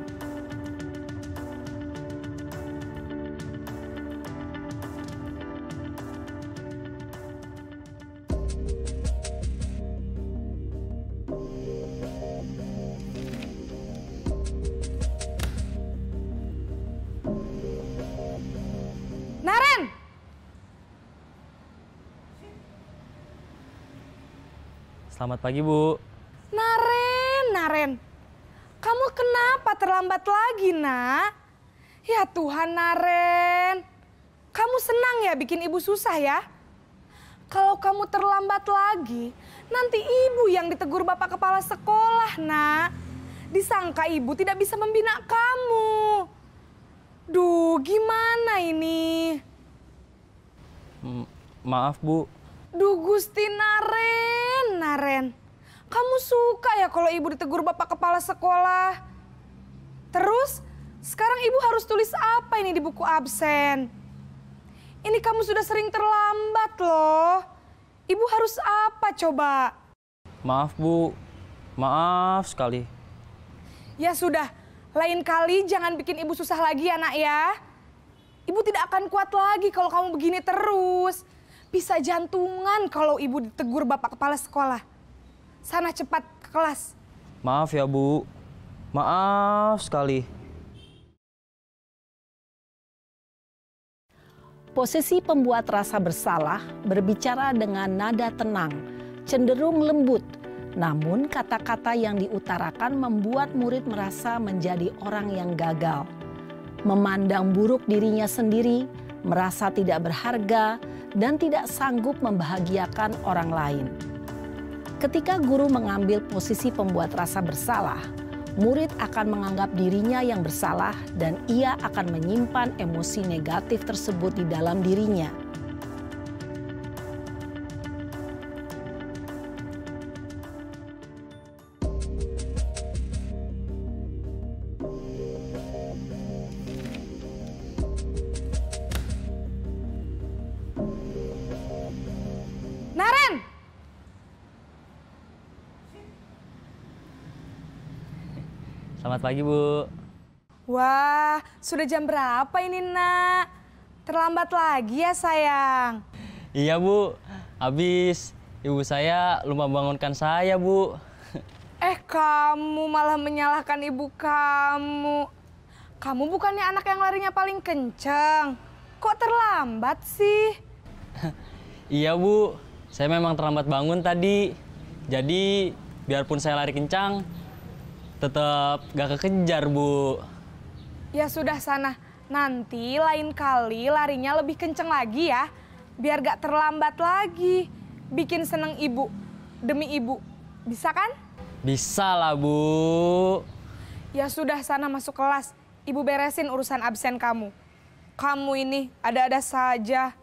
Naren! Selamat pagi, Bu. Naren. Kamu kenapa terlambat lagi, Nak? Ya Tuhan, Naren. Kamu senang ya bikin ibu susah ya? Kalau kamu terlambat lagi, nanti ibu yang ditegur bapak kepala sekolah, Nak. Disangka ibu tidak bisa membina kamu. Duh, gimana ini? Maaf, Bu. Duh, Gusti Naren. Kamu suka ya kalau ibu ditegur bapak kepala sekolah? Terus, sekarang ibu harus tulis apa ini di buku absen? Ini kamu sudah sering terlambat loh. Ibu harus apa coba? Maaf, Bu. Maaf sekali. Ya sudah, lain kali jangan bikin ibu susah lagi ya, Nak ya. Ibu tidak akan kuat lagi kalau kamu begini terus. Bisa jantungan kalau ibu ditegur bapak kepala sekolah. Sana cepat ke kelas. Maaf ya, Bu. Maaf sekali. Posisi pembuat rasa bersalah berbicara dengan nada tenang, cenderung lembut. Namun kata-kata yang diutarakan membuat murid merasa menjadi orang yang gagal. Memandang buruk dirinya sendiri, merasa tidak berharga, dan tidak sanggup membahagiakan orang lain. Ketika guru mengambil posisi pembuat rasa bersalah, murid akan menganggap dirinya yang bersalah dan ia akan menyimpan emosi negatif tersebut di dalam dirinya. Naren! Selamat pagi, Bu. Wah, sudah jam berapa ini, Nak? Terlambat lagi ya, sayang? Iya, Bu. Habis ibu saya lupa bangunkan saya, Bu. Kamu malah menyalahkan ibu kamu. Kamu bukannya anak yang larinya paling kenceng. Kok terlambat sih? Iya, Bu. Saya memang terlambat bangun tadi. Jadi, biarpun saya lari kencang, tetap gak kekejar, Bu. Ya sudah sana, nanti lain kali larinya lebih kenceng lagi ya. Biar gak terlambat lagi. Bikin seneng ibu, demi ibu. Bisa kan? Bisa lah, Bu. Ya sudah sana masuk kelas. Ibu beresin urusan absen kamu. Kamu ini ada-ada saja.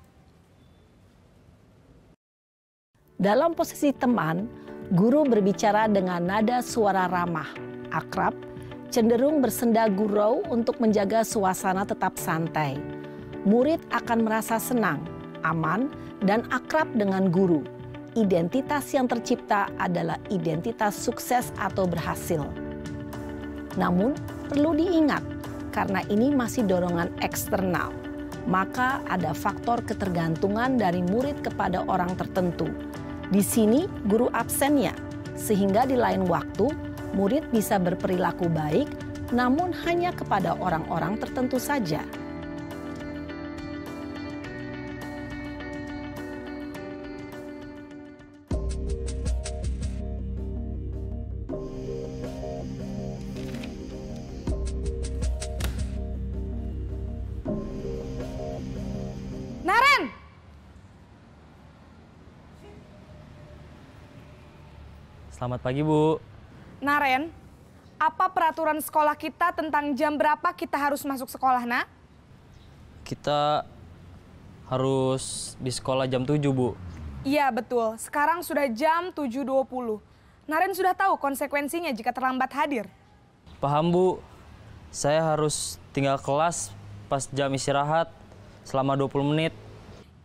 Dalam posisi teman, guru berbicara dengan nada suara ramah, akrab, cenderung bersenda gurau untuk menjaga suasana tetap santai. Murid akan merasa senang, aman, dan akrab dengan guru. Identitas yang tercipta adalah identitas sukses atau berhasil. Namun, perlu diingat, karena ini masih dorongan eksternal, maka ada faktor ketergantungan dari murid kepada orang tertentu. Di sini guru absennya, sehingga di lain waktu murid bisa berperilaku baik, namun hanya kepada orang-orang tertentu saja. Naren! Selamat pagi, Bu. Naren, apa peraturan sekolah kita tentang jam berapa kita harus masuk sekolah, nak? Kita harus di sekolah jam 7, Bu. Iya, betul. Sekarang sudah jam 7.20. Naren sudah tahu konsekuensinya jika terlambat hadir. Paham, Bu. Saya harus tinggal kelas pas jam istirahat selama 20 menit.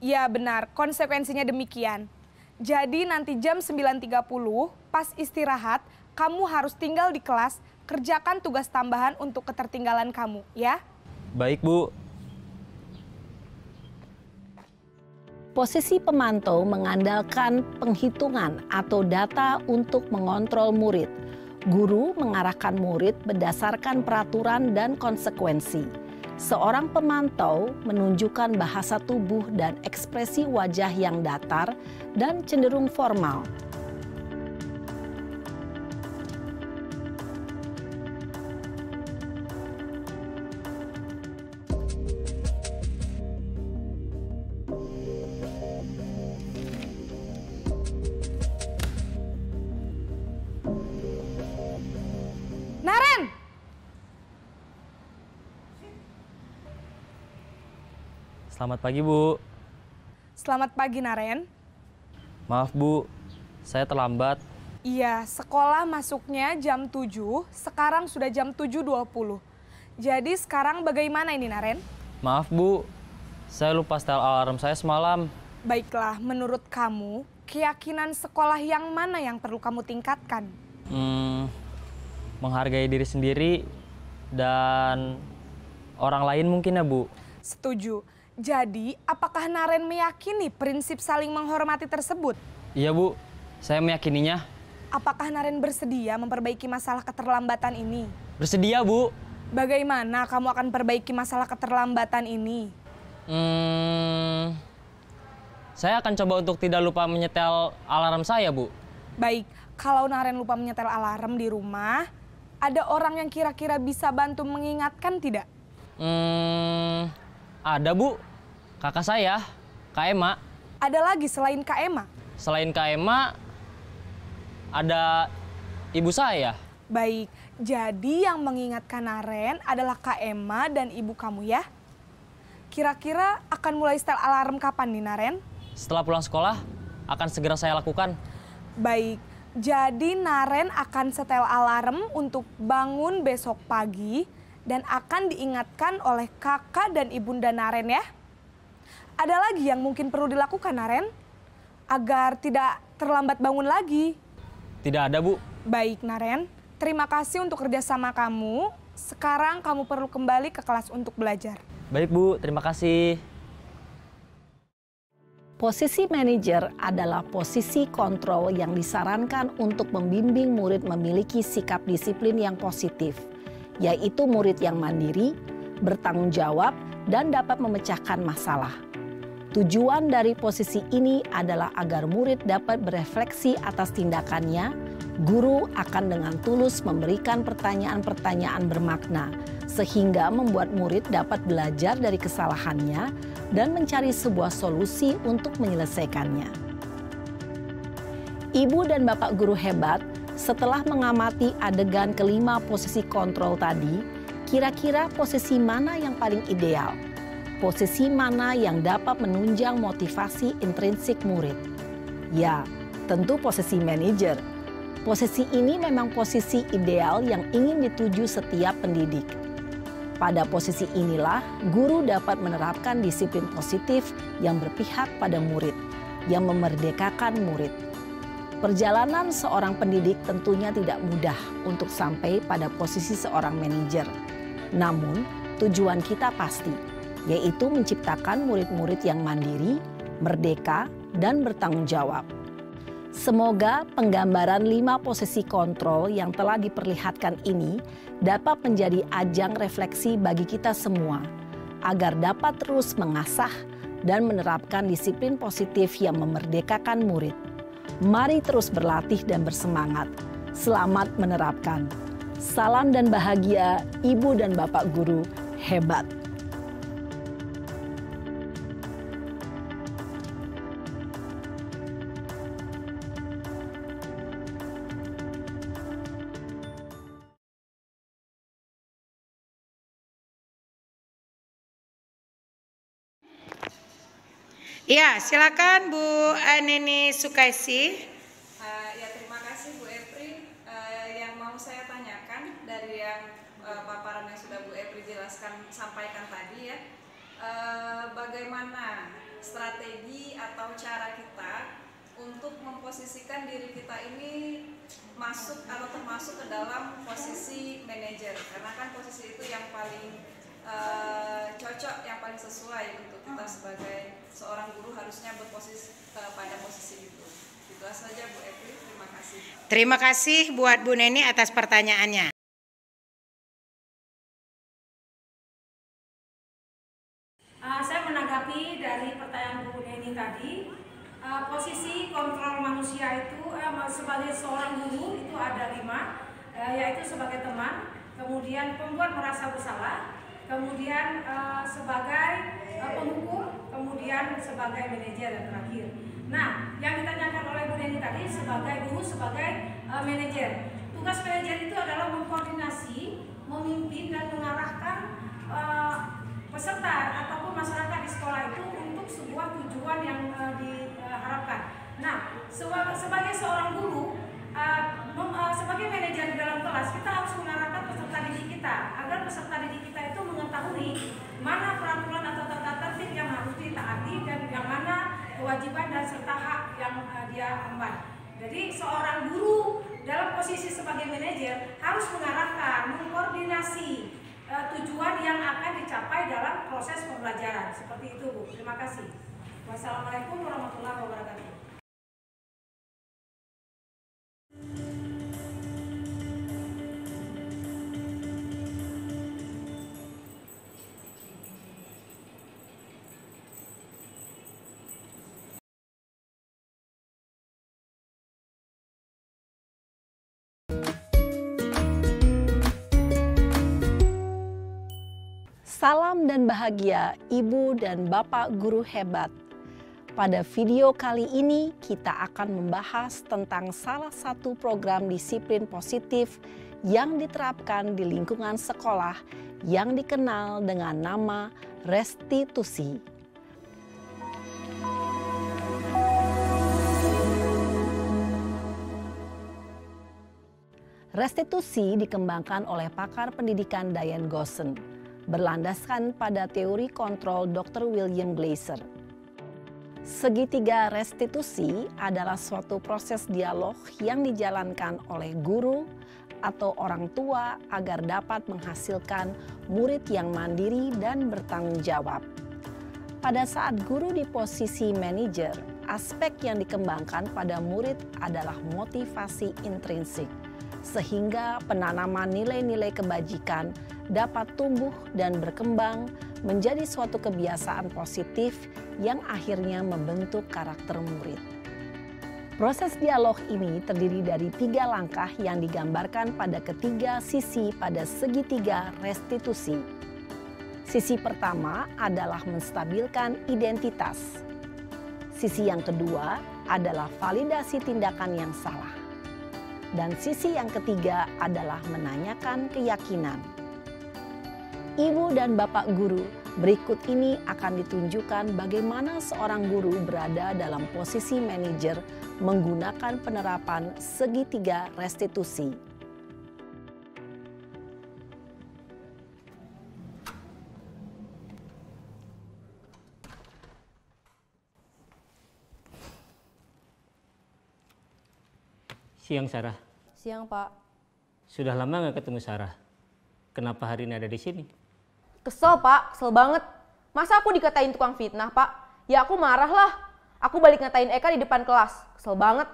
Iya, benar. Konsekuensinya demikian. Jadi nanti jam 9.30 pas istirahat, kamu harus tinggal di kelas, kerjakan tugas tambahan untuk ketertinggalan kamu, ya? Baik, Bu. Posisi pemantau mengandalkan penghitungan atau data untuk mengontrol murid. Guru mengarahkan murid berdasarkan peraturan dan konsekuensi. Seorang pemantau menunjukkan bahasa tubuh dan ekspresi wajah yang datar dan cenderung formal. Naren! Selamat pagi, Bu. Selamat pagi, Naren. Maaf, Bu. Saya terlambat. Iya, sekolah masuknya jam 7, sekarang sudah jam 7.20. Jadi sekarang bagaimana ini, Naren? Maaf, Bu. Saya lupa setel alarm saya semalam. Baiklah, menurut kamu, keyakinan sekolah yang mana yang perlu kamu tingkatkan? Menghargai diri sendiri dan orang lain mungkin ya, Bu. Setuju. Jadi, apakah Naren meyakini prinsip saling menghormati tersebut? Iya, Bu. Saya meyakininya. Apakah Naren bersedia memperbaiki masalah keterlambatan ini? Bersedia, Bu. Bagaimana kamu akan perbaiki masalah keterlambatan ini? Saya akan coba untuk tidak lupa menyetel alarm saya, Bu. Baik, kalau Naren lupa menyetel alarm di rumah, ada orang yang kira-kira bisa bantu mengingatkan tidak? Ada, Bu. Kakak saya, Kak Ema. Ada lagi selain Kak Ema? Selain Kak Ema, ada ibu saya. Baik, jadi yang mengingatkan Naren adalah Kak Ema dan ibu kamu ya? Kira-kira akan mulai setel alarm kapan nih, Naren? Setelah pulang sekolah, akan segera saya lakukan. Baik, jadi Naren akan setel alarm untuk bangun besok pagi dan akan diingatkan oleh kakak dan ibunda Naren ya. Ada lagi yang mungkin perlu dilakukan, Naren? Agar tidak terlambat bangun lagi. Tidak ada, Bu. Baik, Naren. Terima kasih untuk kerjasama kamu. Sekarang kamu perlu kembali ke kelas untuk belajar. Baik, Bu. Terima kasih. Posisi manajer adalah posisi kontrol yang disarankan untuk membimbing murid memiliki sikap disiplin yang positif, yaitu murid yang mandiri, bertanggung jawab, dan dapat memecahkan masalah. Tujuan dari posisi ini adalah agar murid dapat berefleksi atas tindakannya. Guru akan dengan tulus memberikan pertanyaan-pertanyaan bermakna, sehingga membuat murid dapat belajar dari kesalahannya dan mencari sebuah solusi untuk menyelesaikannya. Ibu dan Bapak guru hebat, setelah mengamati adegan kelima posisi kontrol tadi, kira-kira posisi mana yang paling ideal? Posisi mana yang dapat menunjang motivasi intrinsik murid? Ya, tentu posisi manajer. Posisi ini memang posisi ideal yang ingin dituju setiap pendidik. Pada posisi inilah, guru dapat menerapkan disiplin positif yang berpihak pada murid, yang memerdekakan murid. Perjalanan seorang pendidik tentunya tidak mudah untuk sampai pada posisi seorang manajer. Namun, tujuan kita pasti, yaitu menciptakan murid-murid yang mandiri, merdeka, dan bertanggung jawab. Semoga penggambaran 5 posisi kontrol yang telah diperlihatkan ini dapat menjadi ajang refleksi bagi kita semua, agar dapat terus mengasah dan menerapkan disiplin positif yang memerdekakan murid. Mari terus berlatih dan bersemangat. Selamat menerapkan. Salam dan bahagia, Ibu dan Bapak guru hebat. Ya, silakan Bu Neni Sukaisi. Ya, terima kasih Bu Epri. Yang mau saya tanyakan dari yang paparan yang sudah Bu Epri jelaskan sampaikan tadi ya, bagaimana strategi atau cara kita untuk memposisikan diri kita ini masuk atau termasuk ke dalam posisi manajer, karena kan posisi itu yang paling cocok, yang paling sesuai untuk kita sebagai seorang guru harusnya berposisi pada posisi itu. Itu saja Bu Epri, terima kasih. Terima kasih buat Bu Neni atas pertanyaannya. Saya menanggapi dari pertanyaan Bu Neni tadi, posisi kontrol manusia itu sebagai seorang guru itu ada 5, yaitu sebagai teman, kemudian pembuat merasa bersalah, kemudian sebagai penghukum, kemudian sebagai manajer yang terakhir. Nah, yang ditanyakan oleh Bu Neni tadi sebagai guru, sebagai manajer. Tugas manajer itu adalah mengkoordinasi, memimpin dan mengarahkan peserta ataupun masyarakat di sekolah itu untuk sebuah tujuan yang diharapkan. Nah, sebagai seorang guru, sebagai manajer di dalam kelas, kita harus mengarahkan peserta didik kita agar peserta didik kita itu mengetahui mana peraturan atau tata tertib yang harus ditaati dan yang mana kewajiban dan serta hak yang dia emban. Jadi seorang guru dalam posisi sebagai manajer harus mengarahkan, mengkoordinasi tujuan yang akan dicapai dalam proses pembelajaran. Seperti itu Bu, terima kasih. Wassalamualaikum warahmatullahi wabarakatuh. Salam dan bahagia Ibu dan Bapak guru hebat. Pada video kali ini kita akan membahas tentang salah satu program disiplin positif yang diterapkan di lingkungan sekolah yang dikenal dengan nama restitusi. Restitusi dikembangkan oleh pakar pendidikan Diane Gosson, berlandaskan pada teori kontrol Dr. William Glasser. Segitiga restitusi adalah suatu proses dialog yang dijalankan oleh guru atau orang tua agar dapat menghasilkan murid yang mandiri dan bertanggung jawab. Pada saat guru di posisi manajer, aspek yang dikembangkan pada murid adalah motivasi intrinsik, sehingga penanaman nilai-nilai kebajikan dapat tumbuh dan berkembang menjadi suatu kebiasaan positif yang akhirnya membentuk karakter murid. Proses dialog ini terdiri dari 3 langkah yang digambarkan pada ketiga sisi pada segitiga restitusi. Sisi pertama adalah menstabilkan identitas. Sisi yang kedua adalah validasi tindakan yang salah. Dan sisi yang ketiga adalah menanyakan keyakinan. Ibu dan Bapak guru, berikut ini akan ditunjukkan bagaimana seorang guru berada dalam posisi manajer menggunakan penerapan segitiga restitusi. Siang Sarah. Siang Pak. Sudah lama nggak ketemu Sarah. Kenapa hari ini ada di sini? Kesel Pak, kesel banget. Masa aku dikatain tukang fitnah Pak? Ya aku marah lah. Aku balik ngatain Eka di depan kelas. Kesel banget.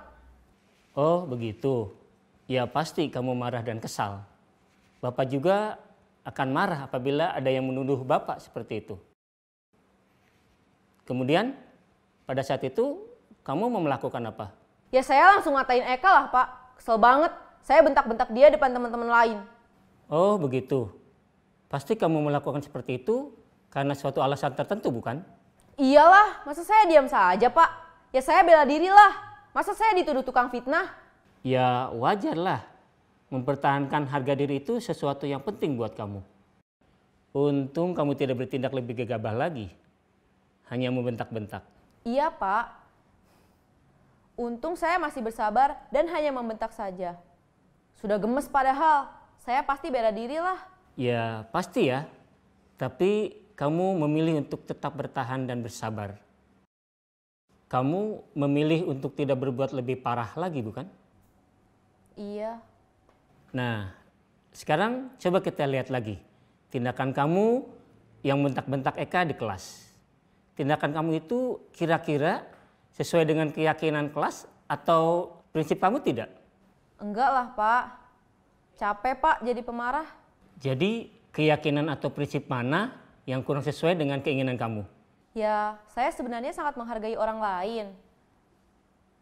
Oh begitu. Ya pasti kamu marah dan kesal. Bapak juga akan marah apabila ada yang menuduh Bapak seperti itu. Kemudian pada saat itu kamu mau melakukan apa? Ya saya langsung ngatain Eka lah Pak. Kesel banget. Saya bentak-bentak dia depan teman-teman lain. Oh begitu. Pasti kamu melakukan seperti itu karena suatu alasan tertentu bukan? Iyalah, masa saya diam saja Pak? Ya saya bela diri lah. Masa saya dituduh tukang fitnah? Ya wajar lah. Mempertahankan harga diri itu sesuatu yang penting buat kamu. Untung kamu tidak bertindak lebih gegabah lagi. Hanya membentak-bentak. Iya, Pak. Untung saya masih bersabar dan hanya membentak saja. Sudah gemes padahal, saya pasti bela diri lah. Ya pasti ya, tapi kamu memilih untuk tetap bertahan dan bersabar. Kamu memilih untuk tidak berbuat lebih parah lagi, bukan? Iya. Nah, sekarang coba kita lihat lagi tindakan kamu yang bentak-bentak Eka di kelas. Tindakan kamu itu kira-kira sesuai dengan keyakinan kelas atau prinsip kamu tidak? Enggak lah, Pak. Capek, Pak, jadi pemarah. Jadi keyakinan atau prinsip mana yang kurang sesuai dengan keinginan kamu? Ya, saya sebenarnya sangat menghargai orang lain.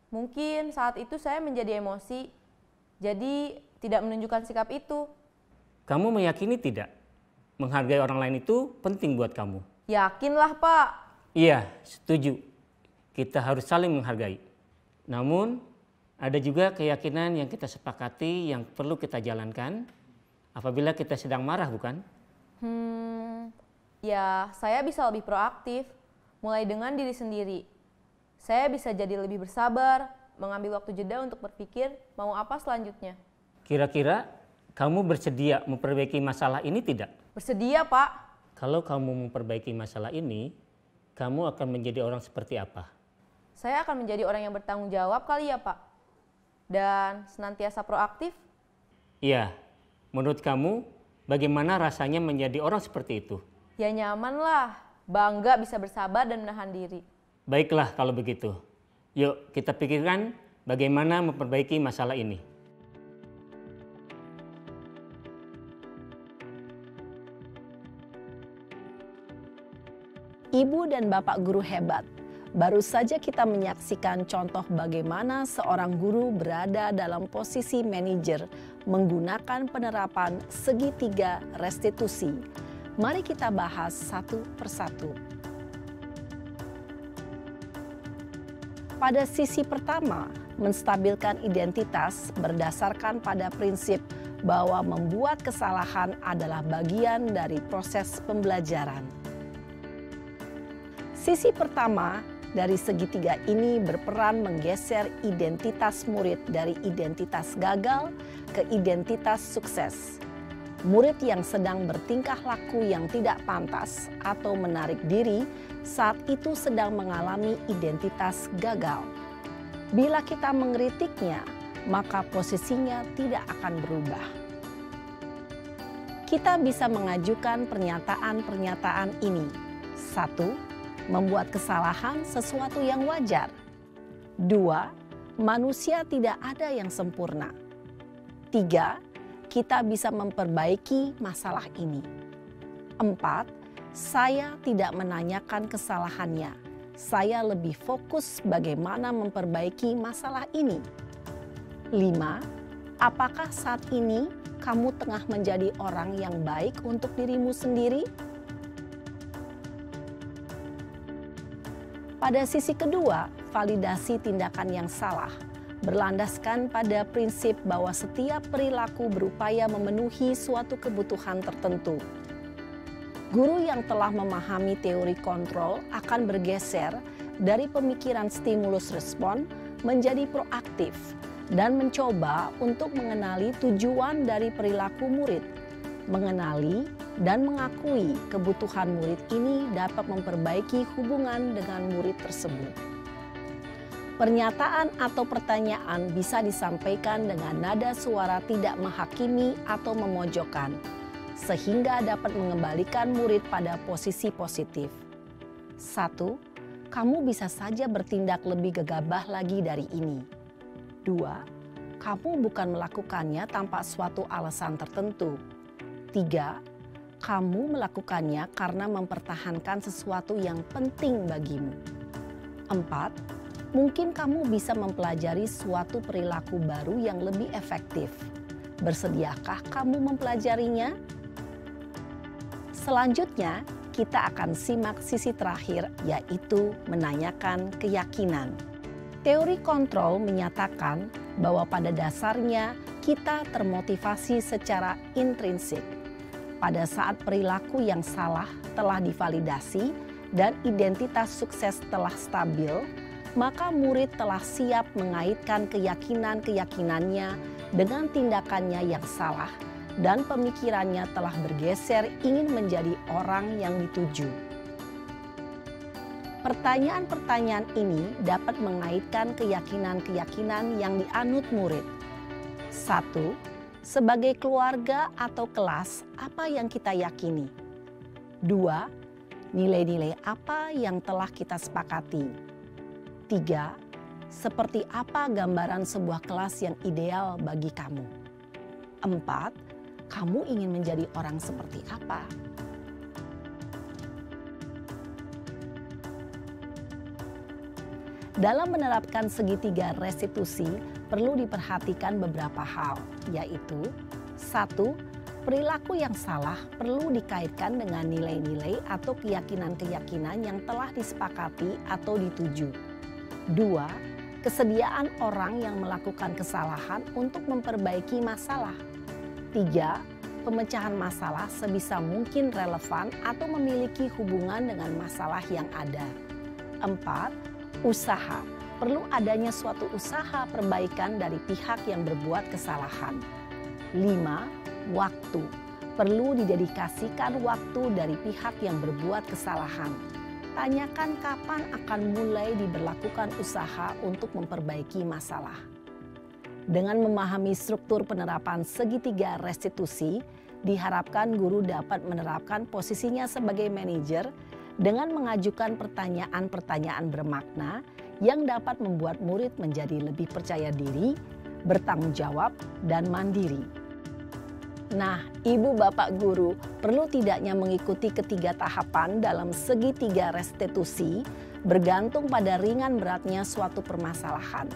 Mungkin saat itu saya menjadi emosi, jadi tidak menunjukkan sikap itu. Kamu meyakini tidak? Menghargai orang lain itu penting buat kamu. Yakinlah, Pak. Iya, setuju. Kita harus saling menghargai. Namun, ada juga keyakinan yang kita sepakati yang perlu kita jalankan apabila kita sedang marah, bukan? Ya, saya bisa lebih proaktif, mulai dengan diri sendiri. Saya bisa jadi lebih bersabar, mengambil waktu jeda untuk berpikir mau apa selanjutnya. Kira-kira kamu bersedia memperbaiki masalah ini tidak? Bersedia, Pak. Kalau kamu memperbaiki masalah ini, kamu akan menjadi orang seperti apa? Saya akan menjadi orang yang bertanggung jawab kali ya, Pak. Dan senantiasa proaktif. Iya, menurut kamu bagaimana rasanya menjadi orang seperti itu? Ya nyaman lah, bangga bisa bersabar dan menahan diri. Baiklah kalau begitu. Yuk kita pikirkan bagaimana memperbaiki masalah ini. Ibu dan Bapak guru hebat, baru saja kita menyaksikan contoh bagaimana seorang guru berada dalam posisi manajer menggunakan penerapan segitiga restitusi. Mari kita bahas satu persatu. Pada sisi pertama, menstabilkan identitas berdasarkan pada prinsip bahwa membuat kesalahan adalah bagian dari proses pembelajaran. Sisi pertama dari segitiga ini berperan menggeser identitas murid dari identitas gagal ke identitas sukses. Murid yang sedang bertingkah laku yang tidak pantas atau menarik diri saat itu sedang mengalami identitas gagal. Bila kita mengkritiknya, maka posisinya tidak akan berubah. Kita bisa mengajukan pernyataan-pernyataan ini. 1. Membuat kesalahan sesuatu yang wajar. 2. Manusia tidak ada yang sempurna. 3. Kita bisa memperbaiki masalah ini. 4. Saya tidak menanyakan kesalahannya. Saya lebih fokus bagaimana memperbaiki masalah ini. 5. Apakah saat ini kamu tengah menjadi orang yang baik untuk dirimu sendiri? Pada sisi kedua, validasi tindakan yang salah berlandaskan pada prinsip bahwa setiap perilaku berupaya memenuhi suatu kebutuhan tertentu. Guru yang telah memahami teori kontrol akan bergeser dari pemikiran stimulus respon menjadi proaktif dan mencoba untuk mengenali tujuan dari perilaku murid. Mengenali dan mengakui kebutuhan murid ini dapat memperbaiki hubungan dengan murid tersebut. Pernyataan atau pertanyaan bisa disampaikan dengan nada suara tidak menghakimi atau memojokkan, sehingga dapat mengembalikan murid pada posisi positif. 1. Kamu bisa saja bertindak lebih gegabah lagi dari ini. 2. Kamu bukan melakukannya tanpa suatu alasan tertentu. 3. Kamu melakukannya karena mempertahankan sesuatu yang penting bagimu. 4. Mungkin kamu bisa mempelajari suatu perilaku baru yang lebih efektif. Bersediakah kamu mempelajarinya? Selanjutnya, kita akan simak sisi terakhir, yaitu menanyakan keyakinan. Teori kontrol menyatakan bahwa pada dasarnya kita termotivasi secara intrinsik. Pada saat perilaku yang salah telah divalidasi dan identitas sukses telah stabil, maka murid telah siap mengaitkan keyakinan-keyakinannya dengan tindakannya yang salah dan pemikirannya telah bergeser ingin menjadi orang yang dituju. Pertanyaan-pertanyaan ini dapat mengaitkan keyakinan-keyakinan yang dianut murid. 1. Sebagai keluarga atau kelas, apa yang kita yakini? 2. Nilai-nilai apa yang telah kita sepakati? 3. Seperti apa gambaran sebuah kelas yang ideal bagi kamu? 4. Kamu ingin menjadi orang seperti apa? Dalam menerapkan segitiga restitusi, perlu diperhatikan beberapa hal, yaitu 1. Perilaku yang salah perlu dikaitkan dengan nilai-nilai atau keyakinan-keyakinan yang telah disepakati atau dituju. 2. Kesediaan orang yang melakukan kesalahan untuk memperbaiki masalah. 3. Pemecahan masalah sebisa mungkin relevan atau memiliki hubungan dengan masalah yang ada. 4. Usaha. Perlu adanya suatu usaha perbaikan dari pihak yang berbuat kesalahan. 5. Waktu. Perlu didedikasikan waktu dari pihak yang berbuat kesalahan. Tanyakan kapan akan mulai diberlakukan usaha untuk memperbaiki masalah. Dengan memahami struktur penerapan segitiga restitusi, diharapkan guru dapat menerapkan posisinya sebagai manajer dengan mengajukan pertanyaan-pertanyaan bermakna yang dapat membuat murid menjadi lebih percaya diri, bertanggung jawab, dan mandiri. Nah, Ibu Bapak Guru perlu tidaknya mengikuti ketiga tahapan dalam segitiga restitusi bergantung pada ringan beratnya suatu permasalahan.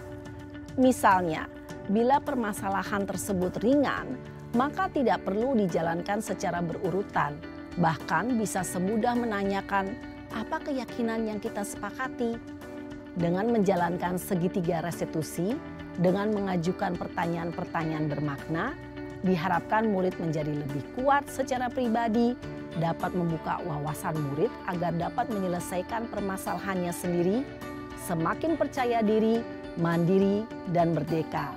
Misalnya, bila permasalahan tersebut ringan, maka tidak perlu dijalankan secara berurutan. Bahkan bisa semudah menanyakan apa keyakinan yang kita sepakati. Dengan menjalankan segitiga restitusi, dengan mengajukan pertanyaan-pertanyaan bermakna, diharapkan murid menjadi lebih kuat secara pribadi, dapat membuka wawasan murid agar dapat menyelesaikan permasalahannya sendiri, semakin percaya diri, mandiri, dan merdeka.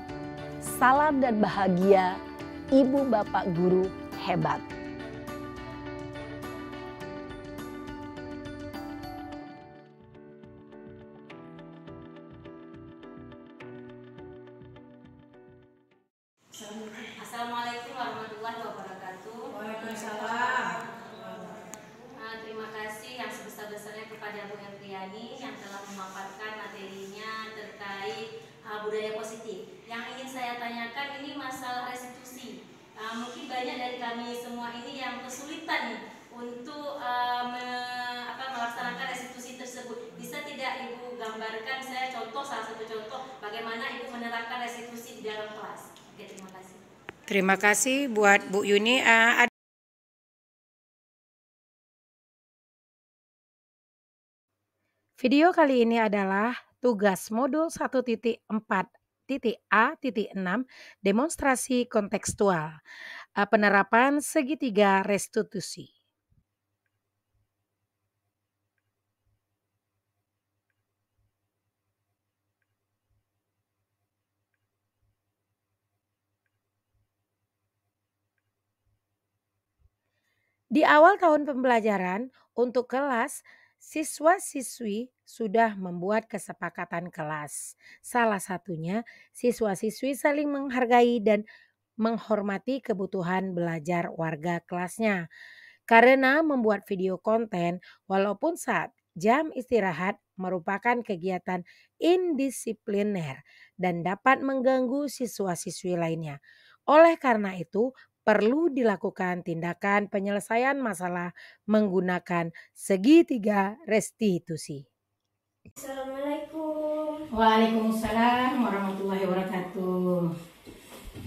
Salam dan bahagia, Ibu Bapak Guru hebat. Assalamualaikum warahmatullahi wabarakatuh. Waalaikumsalam. Terima kasih yang sebesar-besarnya kepada Bu Epriani yang telah memaparkan materinya terkait budaya positif. Yang ingin saya tanyakan ini masalah restitusi. Mungkin banyak dari kami semua ini yang kesulitan nih untuk melaksanakan restitusi tersebut. Bisa tidak Ibu gambarkan saya salah satu contoh bagaimana Ibu menerapkan restitusi di dalam kelas? Oke, terima kasih. Terima kasih buat Bu Yuni. Video kali ini adalah tugas modul 1.4.A.6 demonstrasi kontekstual penerapan segitiga restitusi. Di awal tahun pembelajaran untuk kelas, siswa-siswi sudah membuat kesepakatan kelas. Salah satunya, siswa-siswi saling menghargai dan menghormati kebutuhan belajar warga kelasnya. Karena membuat video konten walaupun saat jam istirahat merupakan kegiatan indisipliner dan dapat mengganggu siswa-siswi lainnya. Oleh karena itu, perlu dilakukan tindakan penyelesaian masalah menggunakan segitiga restitusi. Assalamualaikum. Waalaikumsalam warahmatullahi wabarakatuh.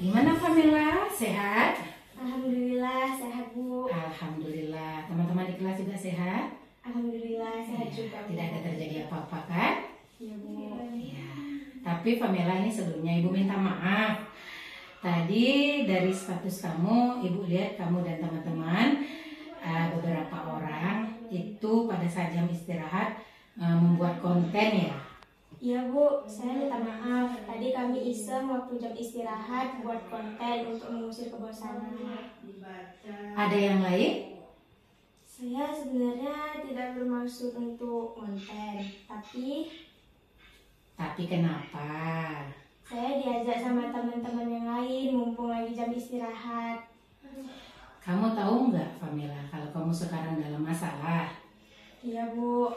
Gimana Pamela? Sehat? Alhamdulillah sehat Bu. Alhamdulillah. Teman-teman di kelas juga sehat? Alhamdulillah sehat juga. Tidak ada terjadi apa-apa kan? Iya Bu. Ya. Tapi Pamela ini sebelumnya Ibu minta maaf. Tadi dari status kamu, Ibu lihat kamu dan teman-teman beberapa orang itu pada pada saat jam istirahat membuat konten ya? Iya Bu, saya minta maaf. Tadi kami iseng waktu jam istirahat buat konten untuk mengusir kebosanan. Ada yang lain? Saya sebenarnya tidak bermaksud untuk konten, tapi kenapa? Saya diajak sama teman-teman yang lain mumpung lagi jam istirahat. Kamu tahu nggak, Famila, kalau kamu sekarang dalam masalah? Iya Bu.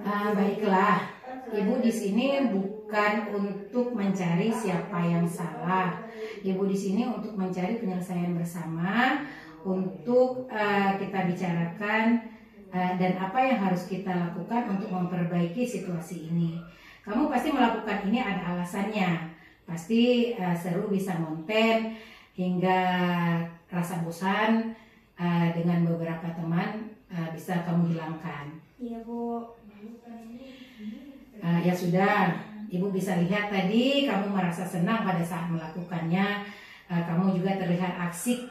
Baiklah, Ibu di sini bukan untuk mencari siapa yang salah. Ibu di sini untuk mencari penyelesaian bersama, untuk kita bicarakan dan apa yang harus kita lakukan untuk memperbaiki situasi ini. Kamu pasti melakukan ini ada alasannya. Pasti seru bisa konten hingga rasa bosan dengan beberapa teman bisa kamu hilangkan. Iya Bu. Ya sudah, Ibu bisa lihat tadi kamu merasa senang pada saat melakukannya, kamu juga terlihat asik.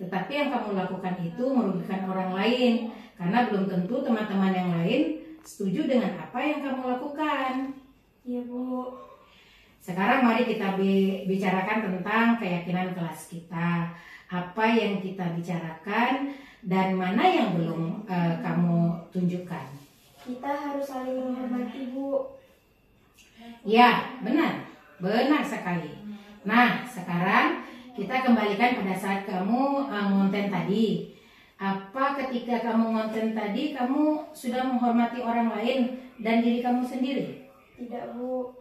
Tetapi yang kamu lakukan itu merugikan orang lain, karena belum tentu teman-teman yang lain setuju dengan apa yang kamu lakukan. Iya Bu. Sekarang mari kita bicarakan tentang keyakinan kelas kita. Apa yang kita bicarakan dan mana yang belum kamu tunjukkan. Kita harus saling menghormati Bu. Ya, benar sekali. Nah, sekarang kita kembalikan pada saat kamu ngonten tadi. Apa ketika kamu ngonten tadi kamu sudah menghormati orang lain dan diri kamu sendiri? Tidak Bu.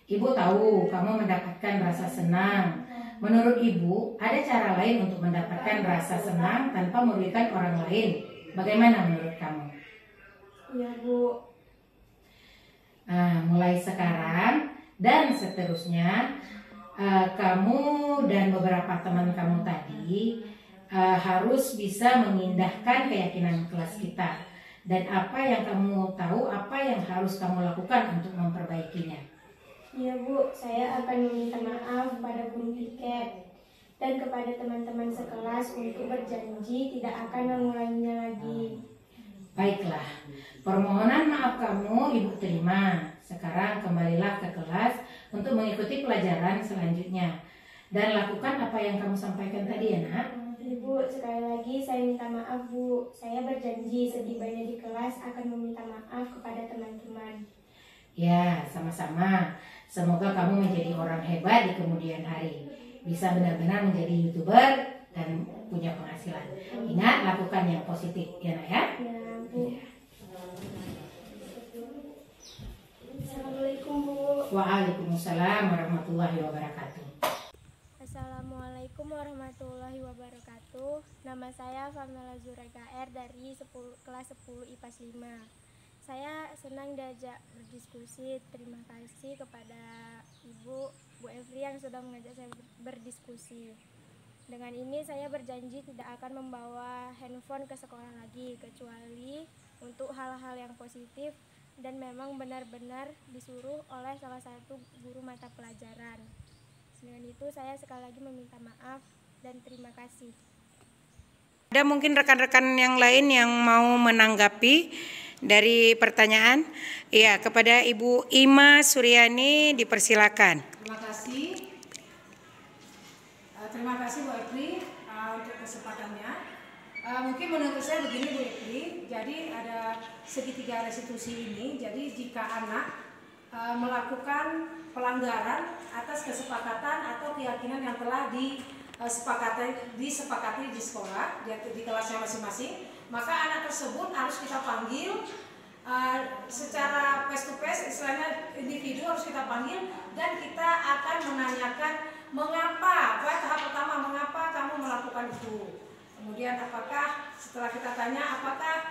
Ibu tahu kamu mendapatkan rasa senang. Menurut Ibu, ada cara lain untuk mendapatkan rasa senang tanpa merugikan orang lain. Bagaimana menurut kamu? Iya Bu. Nah, mulai sekarang dan seterusnya kamu dan beberapa teman kamu tadi harus bisa mengindahkan keyakinan kelas kita. Dan apa yang kamu tahu, apa yang harus kamu lakukan untuk memperbaikinya. Iya Bu, saya akan meminta maaf pada guru piket dan kepada teman-teman sekelas untuk berjanji tidak akan mengulanginya lagi. Baiklah, permohonan maaf kamu Ibu terima. Sekarang kembalilah ke kelas untuk mengikuti pelajaran selanjutnya. Dan lakukan apa yang kamu sampaikan tadi ya Nak. Ibu, sekali lagi saya minta maaf Bu. Saya berjanji setibanya di kelas akan meminta maaf kepada teman-teman. Ya, sama-sama. Semoga kamu menjadi orang hebat di kemudian hari. Bisa benar-benar menjadi YouTuber dan punya penghasilan. Ingat, lakukan yang positif ya Nak ya. Assalamualaikum Bu. Waalaikumsalam warahmatullahi wabarakatuh. Assalamualaikum warahmatullahi wabarakatuh. Nama saya Famila Zuraika R dari kelas 10 IPA 5. Saya senang diajak berdiskusi. Terima kasih kepada Ibu Evri yang sudah mengajak saya berdiskusi. Dengan ini saya berjanji tidak akan membawa handphone ke sekolah lagi, kecuali untuk hal-hal yang positif dan memang benar-benar disuruh oleh salah satu guru mata pelajaran. Dengan itu saya sekali lagi meminta maaf dan terima kasih. Ada mungkin rekan-rekan yang lain yang mau menanggapi dari pertanyaan? Iya, kepada Ibu Ima Suryani dipersilakan. Terima kasih. Terima kasih Bu Evri untuk kesempatannya. Mungkin menurut saya begini Bu Evri, jadi ada segitiga restitusi ini. Jadi jika anak melakukan pelanggaran atas kesepakatan atau keyakinan yang telah disepakati di sekolah, di kelasnya masing-masing, maka anak tersebut harus kita panggil secara face to face, istilahnya individu harus kita panggil dan kita akan menanyakan mengapa, tahap pertama mengapa kamu melakukan itu. Kemudian apakah setelah kita tanya apakah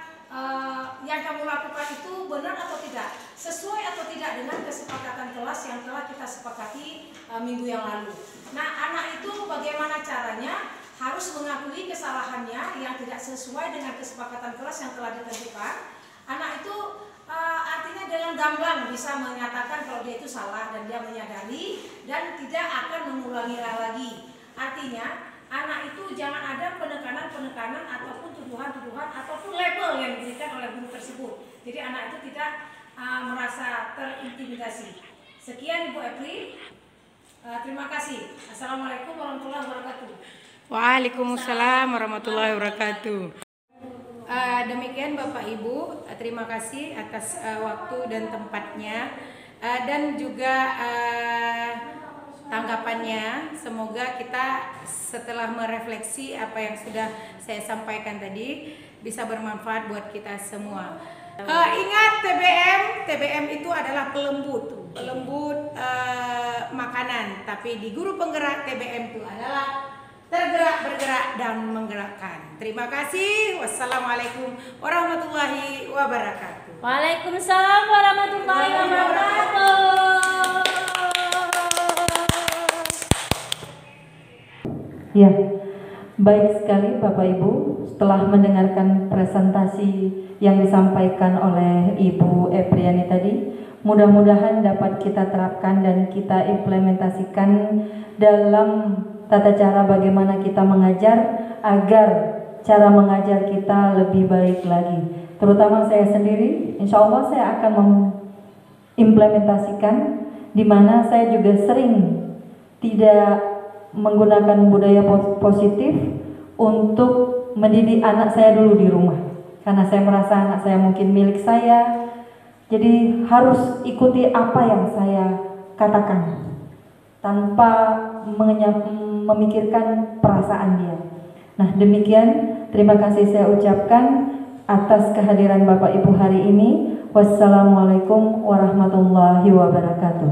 yang kamu lakukan itu benar atau tidak, sesuai atau tidak dengan kesepakatan kelas yang telah kita sepakati minggu yang lalu. Nah, anak itu bagaimana caranya? Harus mengakui kesalahannya yang tidak sesuai dengan kesepakatan kelas yang telah ditentukan. Anak itu artinya dengan gamblang bisa menyatakan kalau dia itu salah dan dia menyadari dan tidak akan mengulangi lagi. Artinya anak itu jangan ada penekanan ataupun tuduhan tuduhan-tuduhan ataupun label yang diberikan oleh guru tersebut. Jadi anak itu tidak merasa terintimidasi. Sekian Ibu Epri. Terima kasih. Assalamualaikum warahmatullahi wabarakatuh. Waalaikumsalam warahmatullahi wabarakatuh. Demikian Bapak Ibu, terima kasih atas waktu dan tempatnya dan juga tanggapannya. Semoga kita setelah merefleksi apa yang sudah saya sampaikan tadi bisa bermanfaat buat kita semua. Ingat TBM itu adalah pelembut makanan, tapi di guru penggerak TBM itu adalah tergerak, bergerak, dan menggerakkan. Terima kasih. Wassalamualaikum warahmatullahi wabarakatuh. Waalaikumsalam warahmatullahi wabarakatuh. Ya, baik sekali Bapak Ibu. Setelah mendengarkan presentasi yang disampaikan oleh Ibu Epriani tadi, mudah-mudahan dapat kita terapkan dan kita implementasikan dalam tata cara bagaimana kita mengajar agar cara mengajar kita lebih baik lagi. Terutama saya sendiri, insya Allah saya akan mengimplementasikan, di mana saya juga sering tidak menggunakan budaya positif untuk mendidik anak saya dulu di rumah. Karena saya merasa anak saya mungkin milik saya, jadi harus ikuti apa yang saya katakan tanpa memikirkan perasaan dia. Nah, demikian terima kasih saya ucapkan atas kehadiran Bapak Ibu hari ini. Wassalamualaikum warahmatullahi wabarakatuh.